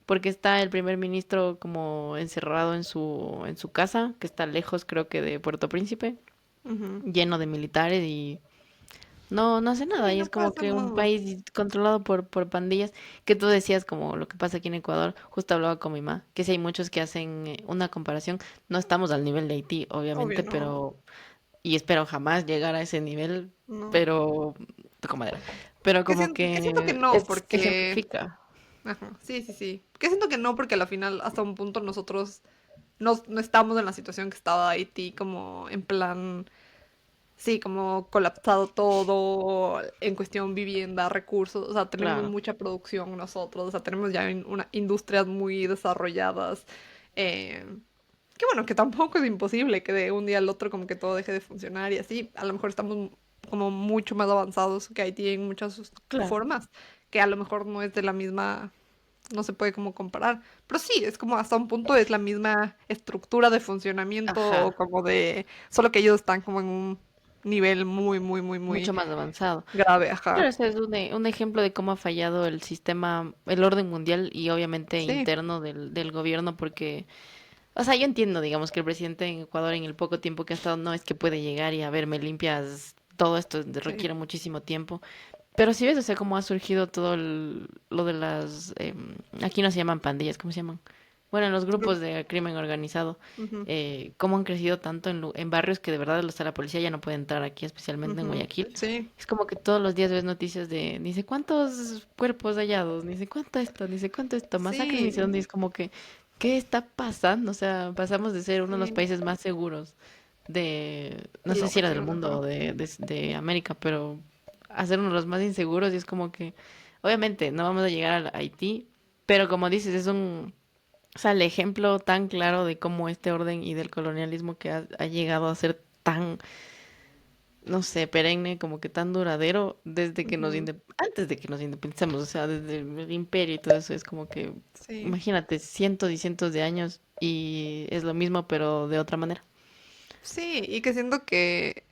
S1: porque está el primer ministro como encerrado en su casa, que está lejos creo que de Puerto Príncipe,
S2: ujú.
S1: lleno de militares y no hace nada
S2: Sí,
S1: y
S2: no
S1: es
S2: puede
S1: como
S2: hacer
S1: que un
S2: nada.
S1: país controlado por pandillas, que tú decías como lo que pasa aquí en Ecuador, justo hablaba con mi mamá, que si hay muchos que hacen una comparación, no estamos al nivel de Haití,
S2: Obvio,
S1: obviamente,
S2: no.
S1: pero, y espero jamás llegar a ese nivel,
S2: No.
S1: pero, toco madera, pero como
S2: Que siento que
S1: que
S2: no, porque...
S1: ejemplifica,
S2: Ajá, sí, sí, sí. Que siento que no, porque al final, hasta un punto, nosotros no estamos en la situación que estaba Haití, como en plan, sí, como colapsado todo, en cuestión vivienda, recursos, o sea, tenemos
S1: claro,
S2: mucha producción nosotros, o sea, tenemos ya industrias muy desarrolladas, eh, que bueno, que tampoco es imposible que de un día al otro como que todo deje de funcionar y así, a lo mejor estamos como mucho más avanzados que Haití en muchas
S1: claro,
S2: formas, que a lo mejor no es de la misma, no se puede como comparar, pero sí, es como hasta un punto es la misma estructura de funcionamiento,
S1: ajá,
S2: como de, solo que ellos están como en un nivel muy, muy, muy, muy
S1: mucho más avanzado.
S2: grave,
S1: Claro,
S2: ajá.
S1: ese es un ejemplo de cómo ha fallado el sistema, el orden mundial y obviamente
S2: Sí,
S1: interno del gobierno, porque, o sea, yo entiendo, digamos, que el presidente en Ecuador en el poco tiempo que ha estado no es que puede llegar y a ver, me limpias, todo esto
S2: sí.
S1: requiere muchísimo tiempo, pero si ves, o sea, cómo ha surgido todo lo de las, aquí no se llaman pandillas, ¿cómo se llaman? Bueno, en los grupos de crimen organizado,
S2: Ujú,
S1: cómo han crecido tanto en barrios que de verdad hasta la policía ya no puede entrar aquí, especialmente en
S2: ujú,
S1: Guayaquil.
S2: sí,
S1: Es como que todos los días ves noticias de ni sé cuántos cuerpos hallados, ni sé cuánto esto, ni sé cuánto esto, masacre, ni sé
S2: sí,
S1: dónde. Y es como que, ¿qué está pasando? O sea, pasamos de ser uno de los
S2: sí.
S1: países más seguros de, no
S2: De
S1: sé
S2: la
S1: si era del
S2: región,
S1: mundo
S2: ajá.
S1: o de América, pero a ser uno de los más inseguros y es como que, obviamente, no vamos a llegar a Haití, pero como dices, es un, o sea, el ejemplo tan claro de cómo este orden y del colonialismo que ha llegado a ser tan, no sé, perenne, como que tan duradero desde que
S2: Ujú,
S1: antes de que nos independizamos, o sea, desde el imperio y todo eso, es como que,
S2: sí.
S1: imagínate, cientos y cientos de años y es lo mismo pero de otra manera.
S2: Sí, y que siento que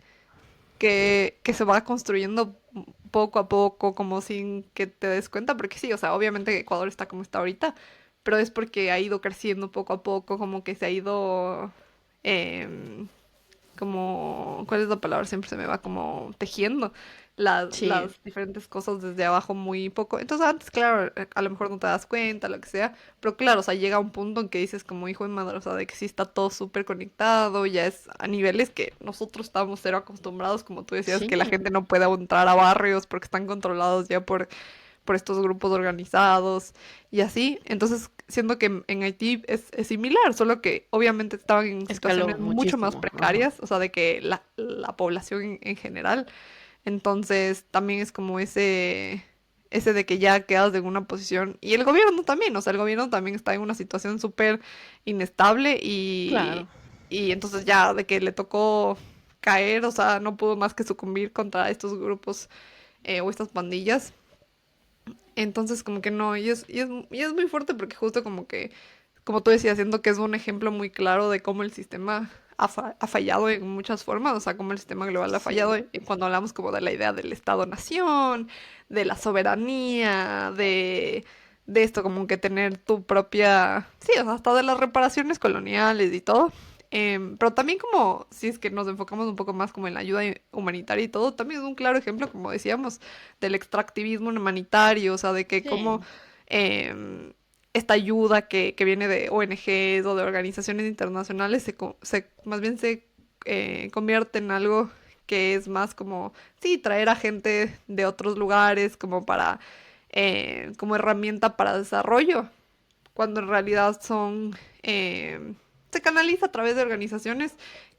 S2: se va construyendo poco a poco, como sin que te des cuenta, porque sí, o sea, obviamente Ecuador está como está ahorita, pero es porque ha ido creciendo poco a poco, como que se ha ido, em, como, ¿cuál es la palabra? Siempre se me va como tejiendo
S1: Sí,
S2: las diferentes cosas desde abajo muy poco. Entonces antes, claro, a lo mejor no te das cuenta, lo que sea, pero claro, o sea, llega un punto en que dices como hijo de madre, o sea, de que sí está todo súper conectado, ya es a niveles que nosotros estamos cero acostumbrados, como tú decías,
S1: sí,
S2: que la gente no puede entrar a barrios porque están controlados ya por estos grupos organizados y así. Entonces, siento que en Haití es similar, solo que obviamente estaban en
S1: escaló
S2: situaciones mucho más
S1: muchísimo. Ajá.
S2: precarias, o sea, de que la población en general. Entonces, también es como ese de que ya quedas en una posición, y el gobierno también, o sea, el gobierno también está en una situación súper inestable
S1: Claro,
S2: y entonces ya de que le tocó caer, o sea, no pudo más que sucumbir contra estos grupos o estas pandillas. Entonces, como que no, y es muy fuerte porque justo como que, como tú decías, siento que es un ejemplo muy claro de cómo el sistema ha fallado en muchas formas, o sea, cómo el sistema global ha fallado
S1: sí,
S2: cuando hablamos como de la idea del Estado-nación, de la soberanía, de esto como que tener tu propia, sí, o sea, hasta de las reparaciones coloniales y todo. Pero también como, si es que nos enfocamos un poco más como en la ayuda humanitaria y todo, también es un claro ejemplo, como decíamos, del extractivismo humanitario, o sea, de que como
S1: sí,
S2: em, esta ayuda que viene de ONGs o de organizaciones internacionales más bien se convierte en algo que es más como, sí, traer a gente de otros lugares como para, como herramienta para desarrollo, cuando en realidad se canaliza a través de organizaciones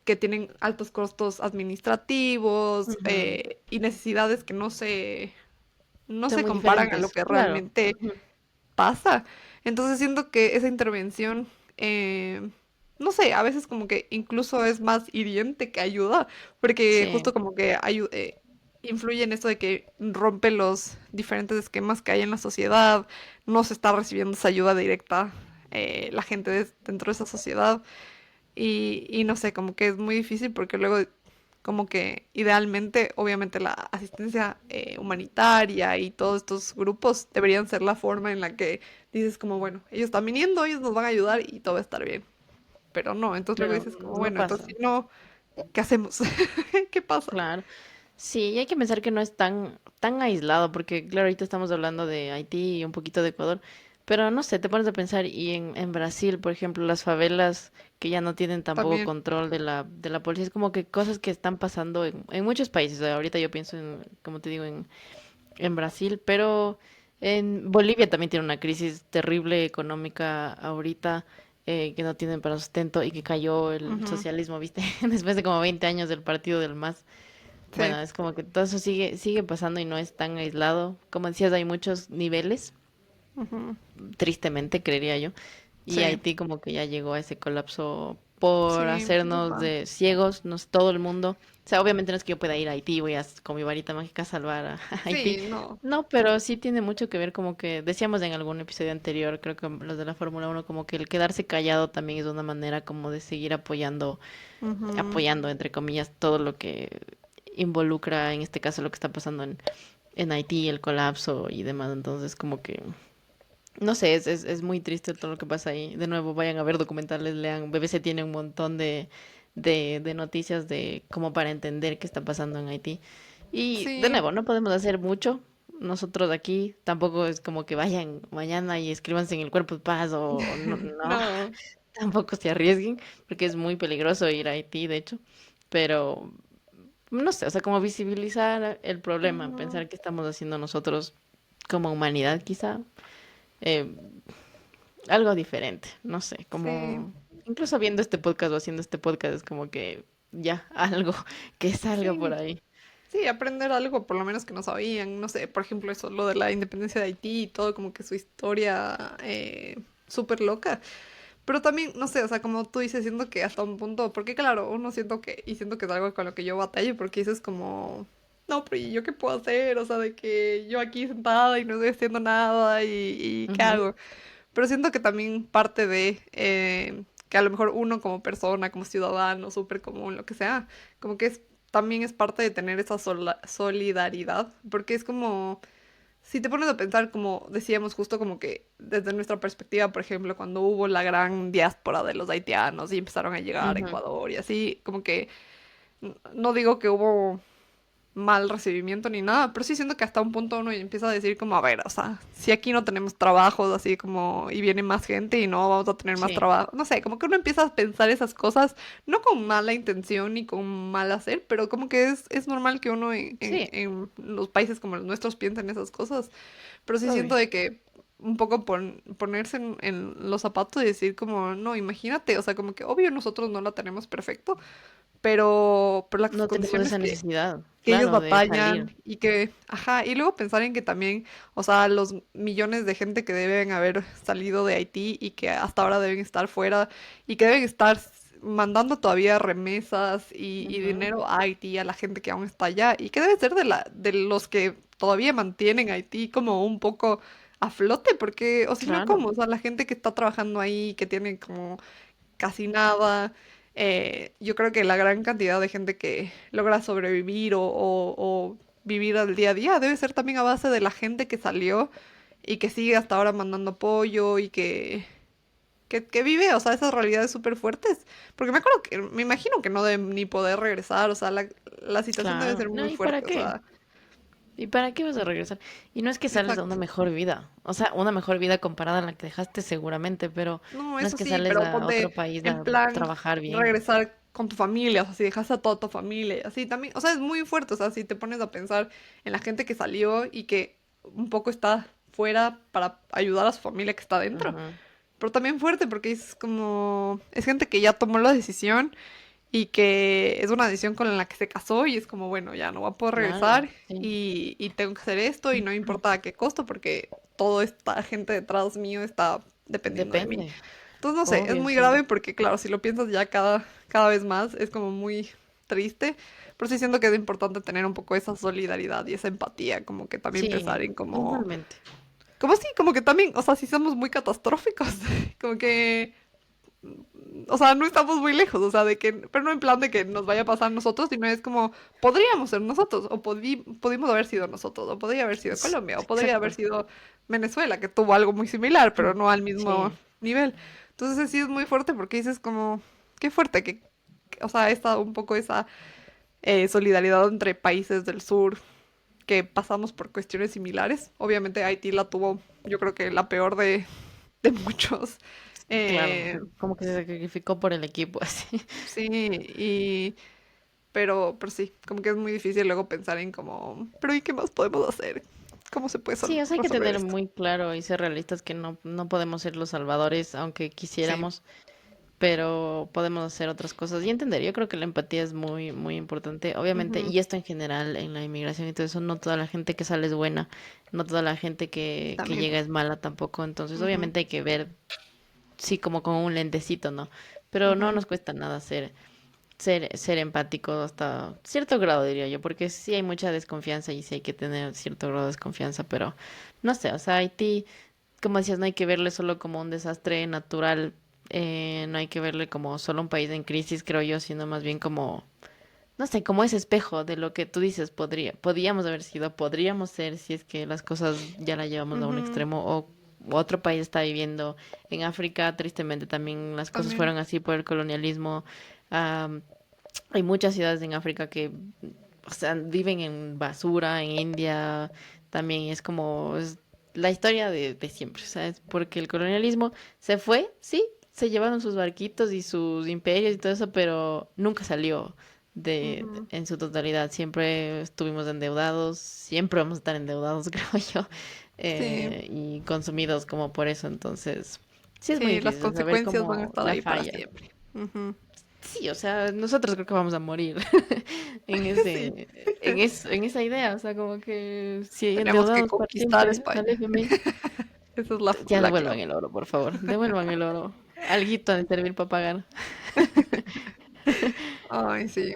S2: que tienen altos costos administrativos
S1: ujú,
S2: y necesidades que no
S1: son
S2: se
S1: muy
S2: comparan a lo
S1: diferentes,
S2: que
S1: claro.
S2: realmente
S1: Ujú.
S2: pasa. Entonces siento que esa intervención, no sé, a veces como que incluso es más hiriente que ayuda, porque
S1: Sí,
S2: justo como que influye en esto de que rompe los diferentes esquemas que hay en la sociedad, no se está recibiendo esa ayuda directa la gente dentro de esa sociedad. Y no sé, como que es muy difícil porque luego, como que idealmente, obviamente la asistencia humanitaria y todos estos grupos deberían ser la forma en la que dices como, bueno, ellos están viniendo, ellos nos van a ayudar y todo va a estar bien. Pero no, entonces luego
S1: pero
S2: dices como,
S1: no
S2: bueno, entonces
S1: pasa.
S2: si no, ¿qué hacemos? ¿Qué pasa?
S1: Claro. Sí, y hay que pensar que no es tan aislado, porque claro, ahorita estamos hablando de Haití y un poquito de Ecuador, pero no sé, te pones a pensar, y en Brasil, por ejemplo, las favelas que ya no tienen tampoco
S2: También.
S1: control de la policía, es como que cosas que están pasando en muchos países. Ahorita yo pienso en, como te digo, en Brasil, pero en Bolivia también tiene una crisis terrible económica ahorita, que no tienen para sustento y que cayó el
S2: Ujú.
S1: socialismo, ¿viste? Después de como 20 años del partido del MAS.
S2: Sí.
S1: Bueno, es como que todo eso sigue pasando y no es tan aislado. Como decías, hay muchos niveles,
S2: Ujú.
S1: tristemente, creería yo. Y
S2: Sí.
S1: Haití como que ya llegó a ese colapso por
S2: Sí,
S1: hacernos
S2: total.
S1: de ciegos, no es todo el mundo. O sea, obviamente no es que yo pueda ir a Haití y voy a con mi varita mágica a salvar a, a Haití.
S2: Sí, no.
S1: No, pero sí tiene mucho que ver como que decíamos en algún episodio anterior, creo que los de la Fórmula 1, como que el quedarse callado también es una manera como de seguir
S2: Ujú.
S1: apoyando entre comillas todo lo que involucra en este caso lo que está pasando en Haití, el colapso y demás. Entonces como que no sé, es muy triste todo lo que pasa ahí. De nuevo, vayan a ver documentales, lean. BBC tiene un montón de noticias de como para entender qué está pasando en Haití. Y de
S2: Sí.
S1: nuevo, no podemos hacer mucho. Nosotros aquí tampoco es como que vayan mañana y escríbanse en el Cuerpo de Paz o no, no,
S2: No.
S1: tampoco se arriesguen porque es muy peligroso ir a Haití, de hecho. Pero no sé, o sea, como visibilizar el problema,
S2: Ujú.
S1: pensar qué estamos haciendo nosotros como humanidad, quizá. eh, Algo diferente, no sé,
S2: Sí.
S1: como incluso viendo este podcast o haciendo este podcast es como que ya algo que salga por
S2: Sí.
S1: ahí.
S2: Sí, aprender algo, por lo menos que no sabían. No sé, por ejemplo, eso, lo de la independencia de Haití y todo, como que su historia súper loca. Pero también, no sé, o sea, como tú dices, siento que hasta un punto, porque claro, uno siento que, y siento que es algo con lo que yo batallo, porque dices como, no, pero ¿y yo qué puedo hacer? O sea, de que yo aquí sentada y no estoy haciendo nada y ¿qué
S1: Ujú,
S2: hago? Pero siento que también parte de que a lo mejor uno como persona, como ciudadano, súper común, lo que sea, como que es, también es parte de tener esa solidaridad, porque es como, si te pones a pensar, como decíamos justo como que desde nuestra perspectiva, por ejemplo, cuando hubo la gran diáspora de los haitianos y empezaron a llegar a
S1: ujú.
S2: Ecuador y así, como que no digo que hubo mal recibimiento ni nada, pero sí siento que hasta un punto uno empieza a decir como, a ver, o sea, si aquí no tenemos trabajos así como y viene más gente y no vamos a tener más
S1: Sí,
S2: trabajo, no sé, como que uno empieza a pensar esas cosas, no con mala intención ni con mal hacer, pero como que es normal que uno
S1: sí,
S2: en los países como los nuestros piensen esas cosas, pero sí siento
S1: obvio.
S2: de que un poco ponerse en los zapatos y decir como, no, imagínate, o sea, como que obvio nosotros no la tenemos perfecto, pero las
S1: No tenemos
S2: condiciones
S1: esa necesidad,
S2: que ellos
S1: claro, de salir.
S2: batallan y que, ajá, y luego pensar en que también, o sea, los millones de gente que deben haber salido de Haití y que hasta ahora deben estar fuera y que deben estar mandando todavía remesas y
S1: Ujú,
S2: dinero a Haití, a la gente que aún está allá y que debe ser de los que todavía mantienen a Haití como un poco a flote, porque, o si no,
S1: claro,
S2: ¿cómo? O sea, la gente que está trabajando ahí, que tiene como casi nada. Yo creo que la gran cantidad de gente que logra sobrevivir o vivir al día a día debe ser también a base de la gente que salió y que sigue hasta ahora mandando apoyo y que vive, o sea, esas realidades súper fuertes. Porque me acuerdo que, me imagino que no deben ni poder regresar, o sea, la situación debe
S1: claro.
S2: ser
S1: No,
S2: muy
S1: ¿y para
S2: fuerte, o
S1: qué?
S2: sea,
S1: ¿Y para qué vas a regresar? Y no es que sales a una
S2: exacto.
S1: mejor vida, o sea, una mejor vida comparada a la que dejaste seguramente, pero
S2: No,
S1: no es
S2: eso
S1: que
S2: sí,
S1: sales
S2: pero
S1: a otro
S2: ponte
S1: país
S2: en
S1: a
S2: plan
S1: trabajar bien.
S2: regresar con tu familia, o sea, si dejas a toda tu familia, así también, o sea, es muy fuerte, o sea, si te pones a pensar en la gente que salió y que un poco está fuera para ayudar a su familia que está dentro,
S1: Ujú,
S2: pero también fuerte porque es como, es gente que ya tomó la decisión y que es una decisión con la que se casó y es como, bueno, ya no voy a poder
S1: claro,
S2: regresar
S1: sí.
S2: y tengo que hacer esto y no importa a qué costo porque toda esta gente detrás mío está dependiendo de mí.
S1: Depende,
S2: Entonces, no sé, es
S1: obvio,
S2: muy
S1: sí.
S2: grave porque, claro, si lo piensas ya cada vez más, es como muy triste, pero sí siento que es importante tener un poco esa solidaridad y esa empatía, como que también pensar
S1: Sí,
S2: en como,
S1: igualmente.
S2: como sí, como que también, o sea, si somos muy catastróficos, como que, o sea, no estamos muy lejos, o sea, de que, pero no en plan de que nos vaya a pasar a nosotros, sino es como, podríamos ser nosotros, o pudimos haber sido nosotros, o podría haber sido Colombia, o podría haber
S1: Exacto.
S2: sido Venezuela, que tuvo algo muy similar, pero no al mismo
S1: Sí,
S2: nivel. Entonces sí es muy fuerte porque dices como, qué fuerte, o sea, está un poco esa solidaridad entre países del sur que pasamos por cuestiones similares. Obviamente Haití la tuvo, yo creo que la peor de muchos.
S1: Claro,
S2: Eh,
S1: como que se sacrificó por el equipo así.
S2: sí, pero sí, como que es muy difícil luego pensar en como, pero ¿y qué más podemos hacer? ¿Cómo se puede
S1: Sí, o sea, hay que
S2: resolver
S1: tener
S2: esto?
S1: muy claro y ser realistas que no podemos ser los salvadores, aunque
S2: Sí.
S1: quisiéramos, pero podemos hacer otras cosas y entender. Yo creo que la empatía es muy importante, obviamente,
S2: Ujú,
S1: y esto en general en la inmigración y todo eso, no toda la gente que sale es buena, no toda la gente que
S2: también.
S1: llega es mala tampoco, entonces
S2: Ujú,
S1: obviamente hay que ver, sí, como con un lentecito, ¿no? Pero no
S2: ujú,
S1: nos cuesta nada ser empático hasta cierto grado, diría yo, porque sí hay mucha desconfianza y sí hay que tener cierto grado de desconfianza, pero no sé, o sea, Haití, como decías, no hay que verle solo como un desastre natural, no hay que verle como solo un país en crisis, creo yo, sino más bien como, no sé, como ese espejo de lo que tú dices, podríamos haber sido, podríamos ser si es que las cosas ya la llevamos a un
S2: ujú,
S1: extremo o otro país está viviendo. En África, tristemente, también las cosas
S2: también.
S1: fueron así por el colonialismo. Hay muchas ciudades en África que, o sea, viven en basura, en India, también es como es la historia de siempre, ¿sabes? Porque el colonialismo se fue, sí, se llevaron sus barquitos y sus imperios y todo eso, pero nunca salió
S2: Ujú,
S1: en su totalidad. Siempre estuvimos endeudados, siempre vamos a estar endeudados, creo yo,
S2: sí,
S1: y consumidos como por eso, entonces, sí es muy
S2: sí, las
S1: difícil saber
S2: consecuencias van a
S1: cómo
S2: estar
S1: la
S2: ahí para
S1: falla.
S2: siempre. Ujú.
S1: Sí, o sea, nosotros creo que vamos a morir
S2: Sí,
S1: en esa idea, o sea, como que si
S2: tenemos que
S1: endeudados para
S2: conquistar
S1: siempre al
S2: España.
S1: FMI,
S2: Esa es
S1: ya
S2: la
S1: devuelvan
S2: clave.
S1: el oro, por favor, devuelvan el oro. Alguito ha de servir para pagar.
S2: Ay, sí,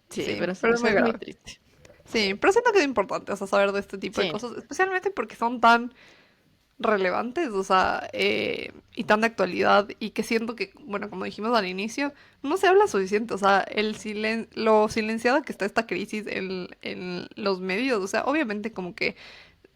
S1: Sí,
S2: sí,
S1: pero
S2: pero
S1: o
S2: es
S1: sea,
S2: muy
S1: es muy
S2: grave.
S1: triste.
S2: Sí, pero siento que es importante, o sea, saber de este tipo de
S1: Sí,
S2: cosas, especialmente porque son tan relevantes, o sea, y tan de actualidad, y que siento que, bueno, como dijimos al inicio, no se habla suficiente, o sea, lo silenciado que está esta crisis en los medios, o sea, obviamente como que,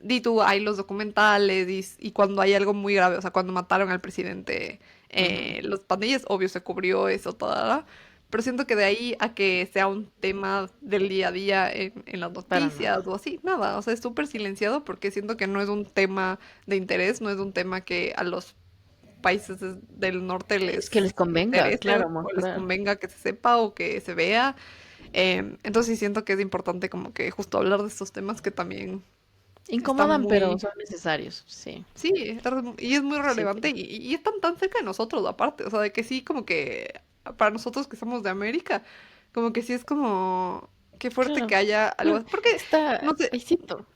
S2: di tú, hay los documentales y cuando hay algo muy grave, o sea, cuando mataron al presidente,
S1: ujú,
S2: los pandillas, obvio, se cubrió eso toda, pero siento que de ahí a que sea un tema del día a día en las
S1: para
S2: noticias
S1: nada.
S2: o así, nada, o sea, es súper silenciado porque siento que no es un tema de interés, no es un tema que a los países del norte
S1: Es que les
S2: les
S1: convenga,
S2: interese
S1: claro,
S2: o les
S1: mostrar.
S2: convenga que se sepa o que se vea. Entonces sí siento que es importante como que justo hablar de estos temas que también están
S1: Incomodan, pero
S2: muy...
S1: son necesarios, sí.
S2: Sí, y es muy
S1: Sí,
S2: relevante y están tan cerca de nosotros aparte, o sea, de que sí como que para nosotros que somos de América, como que sí es como... Qué fuerte que
S1: claro.
S2: haya algo así. Porque,
S1: Está,
S2: no sé,
S1: ahícito.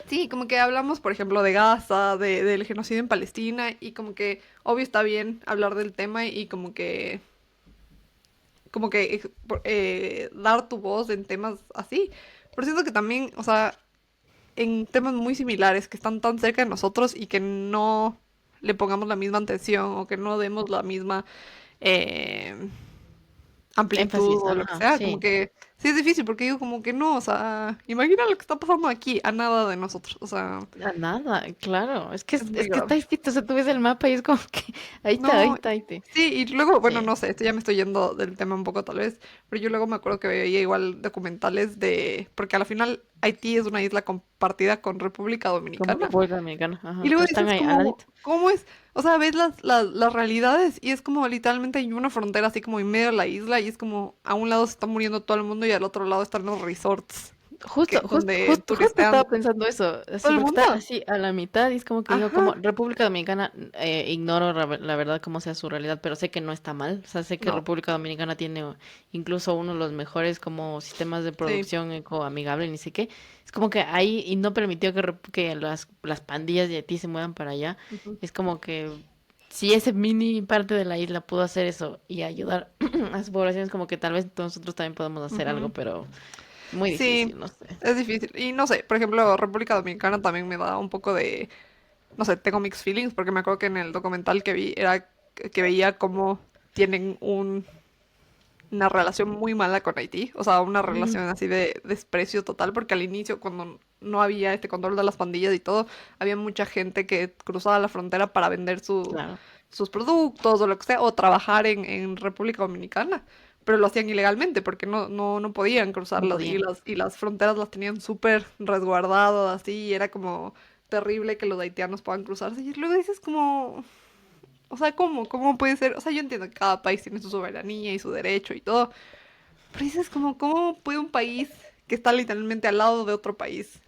S2: sí, como que hablamos, por ejemplo, de Gaza, del genocidio en Palestina, y como que, obvio está bien hablar del tema y como que dar tu voz en temas así. Pero siento que también, o sea, en temas muy similares que están tan cerca de nosotros y que no le pongamos la misma atención o que no demos la misma eh, amplitud
S1: Énfasis,
S2: o lo que
S1: ajá,
S2: sea, como
S1: sí.
S2: que sí es difícil porque digo como que no, o sea, imagina lo que está pasando aquí a nada de nosotros, o sea,
S1: Nada, claro.
S2: es muy
S1: Es que está
S2: grave.
S1: escrito, o sea, tú ves el mapa y es como que ahí está, ahí
S2: No,
S1: está, ahí está.
S2: sí, y luego, bueno,
S1: Sí.
S2: no sé, esto ya me estoy yendo del tema un poco tal vez, pero yo luego me acuerdo que veía igual documentales porque a la final Haití es una isla compartida con República
S1: Como
S2: Dominicana.
S1: República Dominicana,
S2: Y
S1: ajá.
S2: luego
S1: Están
S2: dices
S1: ahí al
S2: como,
S1: ladito.
S2: ¿cómo es? O sea, ves las realidades y es como literalmente hay una frontera así como en medio de la isla y es como a un lado se está muriendo todo el mundo y al otro lado están los resorts donde
S1: Justo estaba
S2: turistean
S1: pensando eso,
S2: todo
S1: así,
S2: el
S1: porque está
S2: mundo.
S1: así a la mitad y es como que digo,
S2: Ajá.
S1: como República Dominicana, ignoro la verdad cómo sea su realidad, pero sé que no está mal, o sea, sé que
S2: No,
S1: República Dominicana tiene incluso uno de los mejores como sistemas de
S2: sí.
S1: producción ecoamigable, ni sé qué, es como que ahí, y no permitió que las pandillas de Haití se muevan para allá,
S2: Ujú.
S1: es como que si ese mini parte de la isla pudo hacer eso y ayudar a su población, es como que tal vez nosotros también podemos hacer algo,
S2: Ujú.
S1: pero muy
S2: Sí,
S1: difícil, no sé.
S2: es difícil. Y no sé, por ejemplo, República Dominicana también me da un poco de, no sé, tengo mixed feelings porque me acuerdo que en el documental que vi era que veía cómo tienen una relación muy mala con Haití, o sea, una
S1: Ujú.
S2: relación así de desprecio total, porque al inicio, cuando no había este control de las pandillas y todo, había mucha gente que cruzaba la frontera para vender
S1: Claro.
S2: sus productos o lo que sea, o trabajar en República Dominicana, pero lo hacían ilegalmente porque no podían
S1: No
S2: cruzarlas y
S1: podían.
S2: las fronteras las tenían súper resguardadas así y era como terrible que los haitianos puedan cruzarse y luego dices como, o sea, ¿cómo puede ser? O sea, yo entiendo que cada país tiene su soberanía y su derecho y todo, pero dices como, ¿cómo puede un país que está literalmente al lado de otro país,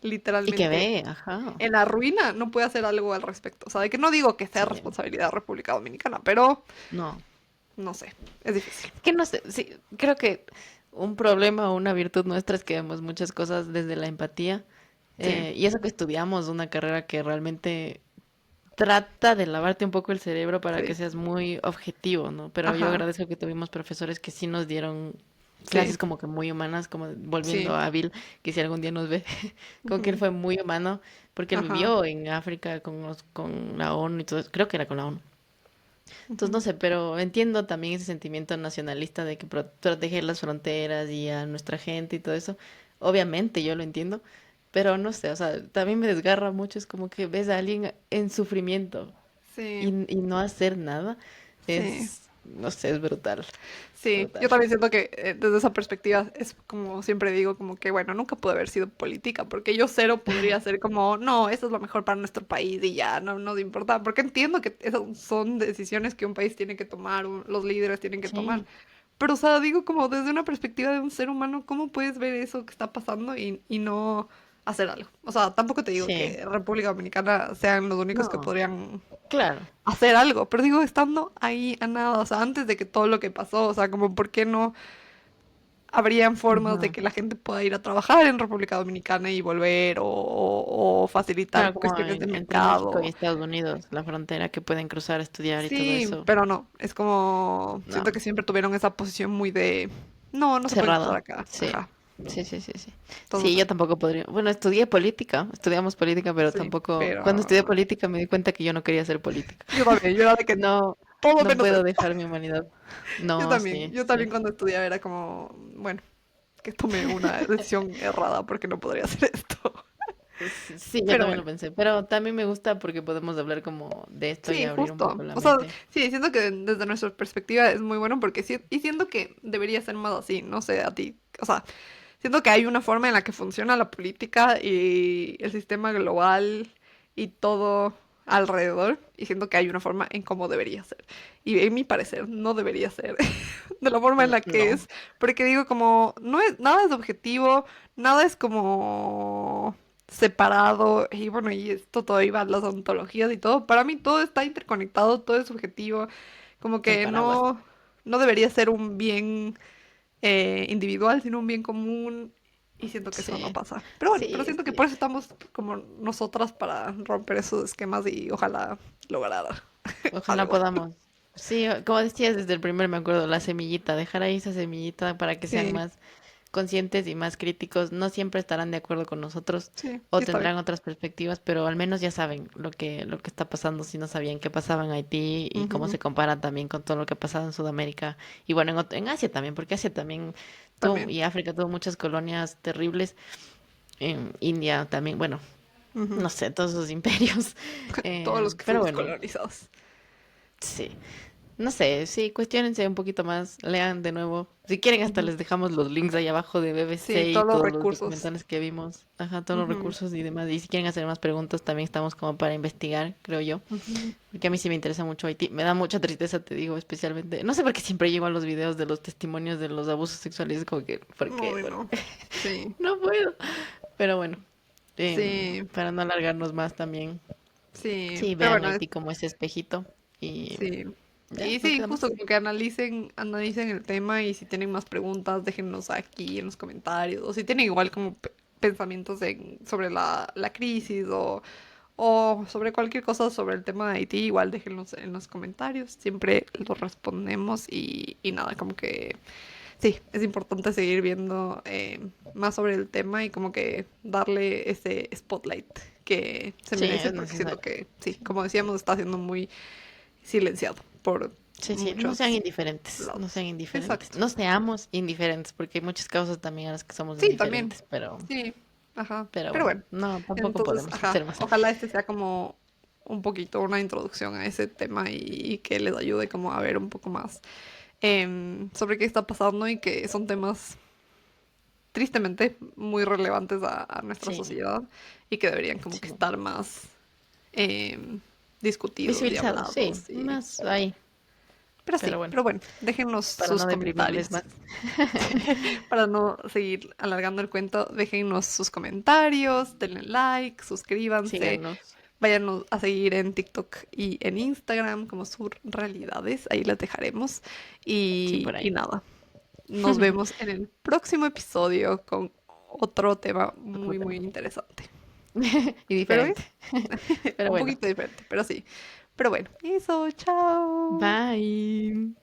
S1: Y que
S2: literalmente
S1: ve, ajá.
S2: en la ruina, no puede hacer algo al respecto? O sea, de que no digo que sea
S1: Sí,
S2: responsabilidad de República Dominicana, pero
S1: no.
S2: no sé, es difícil.
S1: Es que no sé, sí, creo que un problema o una virtud nuestra es que vemos muchas cosas desde la empatía.
S2: Sí,
S1: Y eso que estudiamos una carrera que realmente trata de lavarte un poco el cerebro para que
S2: sí,
S1: seas muy objetivo, ¿no? Pero yo
S2: ajá,
S1: agradezco que tuvimos profesores que sí nos dieron
S2: sí,
S1: clases como que muy humanas, como volviendo
S2: sí,
S1: a Bill, que si algún día nos ve, como que él
S2: ujú,
S1: fue muy humano, porque él
S2: ajá,
S1: vivió en África con la ONU y todo eso, creo que era con la ONU. Entonces, no
S2: ujú,
S1: sé, pero entiendo también ese sentimiento nacionalista de que proteger las fronteras y a nuestra gente y todo eso. Obviamente yo lo entiendo, pero no sé, o sea, también me desgarra mucho, es como que ves a alguien en sufrimiento
S2: sí,
S1: y no hacer nada,
S2: sí.
S1: no sé, es brutal,
S2: Sí, yo
S1: brutal.
S2: también siento que desde esa perspectiva es como siempre digo, como que bueno, nunca pude haber sido política, porque yo cero podría ser como, no, eso es lo mejor para nuestro país y ya, no nos importa, porque entiendo que esas son decisiones que un país tiene que tomar, los líderes tienen que tomar,
S1: Sí,
S2: pero o sea, digo como desde una perspectiva de un ser humano, ¿cómo puedes ver eso que está pasando y no hacer algo? O sea, tampoco te digo
S1: sí,
S2: que República Dominicana sean los únicos que
S1: no,
S2: podrían
S1: claro,
S2: hacer algo, pero digo, estando ahí a nada, o sea, antes de que todo lo que pasó, o sea, como por qué no habrían formas de
S1: ujú.
S2: que la gente pueda ir a trabajar en República Dominicana y volver o facilitar
S1: Claro, como
S2: cuestiones de
S1: entre México y
S2: mercado.
S1: Estados Unidos, la frontera que pueden cruzar, estudiar y todo
S2: Sí,
S1: eso,
S2: pero no, es como,
S1: no,
S2: siento que siempre tuvieron esa posición muy de, no, no se pueden cruzar
S1: cerrada,
S2: acá,
S1: sí.
S2: ajá,
S1: Sí, sí, sí, sí. Sí,
S2: entonces,
S1: yo tampoco podría. Bueno, estudié política, estudiamos política, pero
S2: sí,
S1: tampoco. Cuando estudié
S2: pero
S1: política me di cuenta que yo no quería hacer política.
S2: yo también, yo era de que
S1: No,
S2: todo
S1: no
S2: menos
S1: puedo
S2: esto.
S1: dejar mi humanidad. No, sí,
S2: Yo también
S1: sí.
S2: cuando estudiaba era como, bueno, que tomé una decisión errada porque no podría hacer esto.
S1: Sí, yo
S2: Pero
S1: también lo
S2: bueno.
S1: pensé. Pero también me gusta porque podemos hablar como de esto y
S2: Sí,
S1: abrir un
S2: justo.
S1: poco la
S2: O sea,
S1: mente.
S2: sí, siento que desde nuestra perspectiva es muy bueno porque sí, y siento que debería ser más así, no sé, a ti. O sea, siento que hay una forma en la que funciona la política y el sistema global y todo alrededor, y siento que hay una forma en cómo debería ser. Y en mi parecer, no debería ser de la forma en la que
S1: No,
S2: es, porque digo como, no es, nada es objetivo, nada es como separado, y bueno, y esto todo iba a las ontologías y todo, para mí todo está interconectado, todo es subjetivo, como
S1: el
S2: que
S1: paraguas.
S2: no debería ser un bien individual, sino un bien común, y siento que eso no
S1: Sí,
S2: pasa. Pero
S1: sí,
S2: siento que
S1: sí.
S2: por eso estamos como nosotras para romper esos esquemas y ojalá lograr
S1: Ojalá
S2: algo.
S1: podamos. Sí, como decías desde el primer, me acuerdo, la semillita, dejar ahí esa semillita para que sean
S2: Sí,
S1: más conscientes y más críticos. No siempre estarán de acuerdo con nosotros
S2: sí, y
S1: o
S2: está bien.
S1: tendrán otras perspectivas, pero al menos ya saben lo que está pasando si no sabían qué pasaba en Haití y cómo
S2: Ujú,
S1: se compara también con todo lo que ha pasado en Sudamérica y bueno, en Asia también, porque Asia también tuvo,
S2: también.
S1: y África tuvo muchas colonias terribles, en India también, bueno,
S2: Ujú.
S1: no sé, todos esos imperios,
S2: Todos los que
S1: pero
S2: fuimos
S1: bueno,
S2: colonizados.
S1: sí. No sé, sí, cuestiónense un poquito más, lean de nuevo. Si quieren, hasta
S2: Ujú.
S1: les dejamos los links ahí abajo de
S2: Sí,
S1: BBC y
S2: todos los
S1: todos los
S2: recursos.
S1: documentales que vimos. Ajá, todos los
S2: Ujú,
S1: recursos y demás. Y si quieren hacer más preguntas, también estamos como para investigar, creo yo.
S2: ujú.
S1: Porque a mí sí me interesa mucho Haití. Me da mucha tristeza, te digo, especialmente. No sé por qué siempre llego a los videos de los testimonios de los abusos sexuales. Es como que, ¿por qué?
S2: Uy, no. Sí,
S1: No puedo. Pero bueno,
S2: sí,
S1: para no alargarnos más también.
S2: sí.
S1: Sí,
S2: Pero
S1: vean
S2: bueno,
S1: Haití como ese espejito. Y
S2: sí.
S1: ya,
S2: Y
S1: no
S2: sí,
S1: queda
S2: justo
S1: más.
S2: como que analicen el tema y si tienen más preguntas, déjennos aquí en los comentarios. O si tienen igual como pensamientos sobre la crisis o sobre cualquier cosa sobre el tema de Haití, igual déjenlos en los comentarios. Siempre los respondemos y nada, como que sí, es importante seguir viendo más sobre el tema y como que darle ese spotlight que se
S1: Sí,
S2: merece
S1: es
S2: porque siento
S1: necesario.
S2: que, sí, como decíamos, está siendo muy silenciado por
S1: Sí, sí, no sean
S2: muchos
S1: indiferentes, no sean
S2: lados.
S1: indiferentes.
S2: Exacto.
S1: No seamos indiferentes, porque hay muchas causas también a las que somos
S2: Sí, también.
S1: indiferentes,
S2: Sí, ajá.
S1: pero
S2: Pero
S1: bueno,
S2: bueno,
S1: no, tampoco
S2: entonces,
S1: podemos
S2: ajá,
S1: hacer más.
S2: ojalá este sea como un poquito una introducción a ese tema y que les ayude como a ver un poco más sobre qué está pasando y que son temas tristemente muy relevantes a nuestra
S1: Sí,
S2: sociedad y que deberían como que
S1: sí.
S2: estar más discutidos y
S1: Visibilizado, sí,
S2: hablados.
S1: más ahí,
S2: Pero
S1: pero
S2: sí,
S1: bueno,
S2: pero bueno, déjennos
S1: para
S2: sus
S1: no deprimirles
S2: comentarios.
S1: más.
S2: Para no seguir alargando el cuento, déjennos sus comentarios, denle like, suscríbanse,
S1: Síganos.
S2: váyanos a seguir en TikTok y en Instagram como Surrealidades, ahí las dejaremos.
S1: Sí, por
S2: Y
S1: ahí.
S2: nada, nos vemos en el próximo episodio con otro tema
S1: Otro
S2: muy, muy
S1: tema.
S2: interesante.
S1: Y
S2: Pero es
S1: diferente. Pero
S2: un
S1: bueno,
S2: poquito diferente, pero sí. Pero bueno, eso, chao.
S1: bye.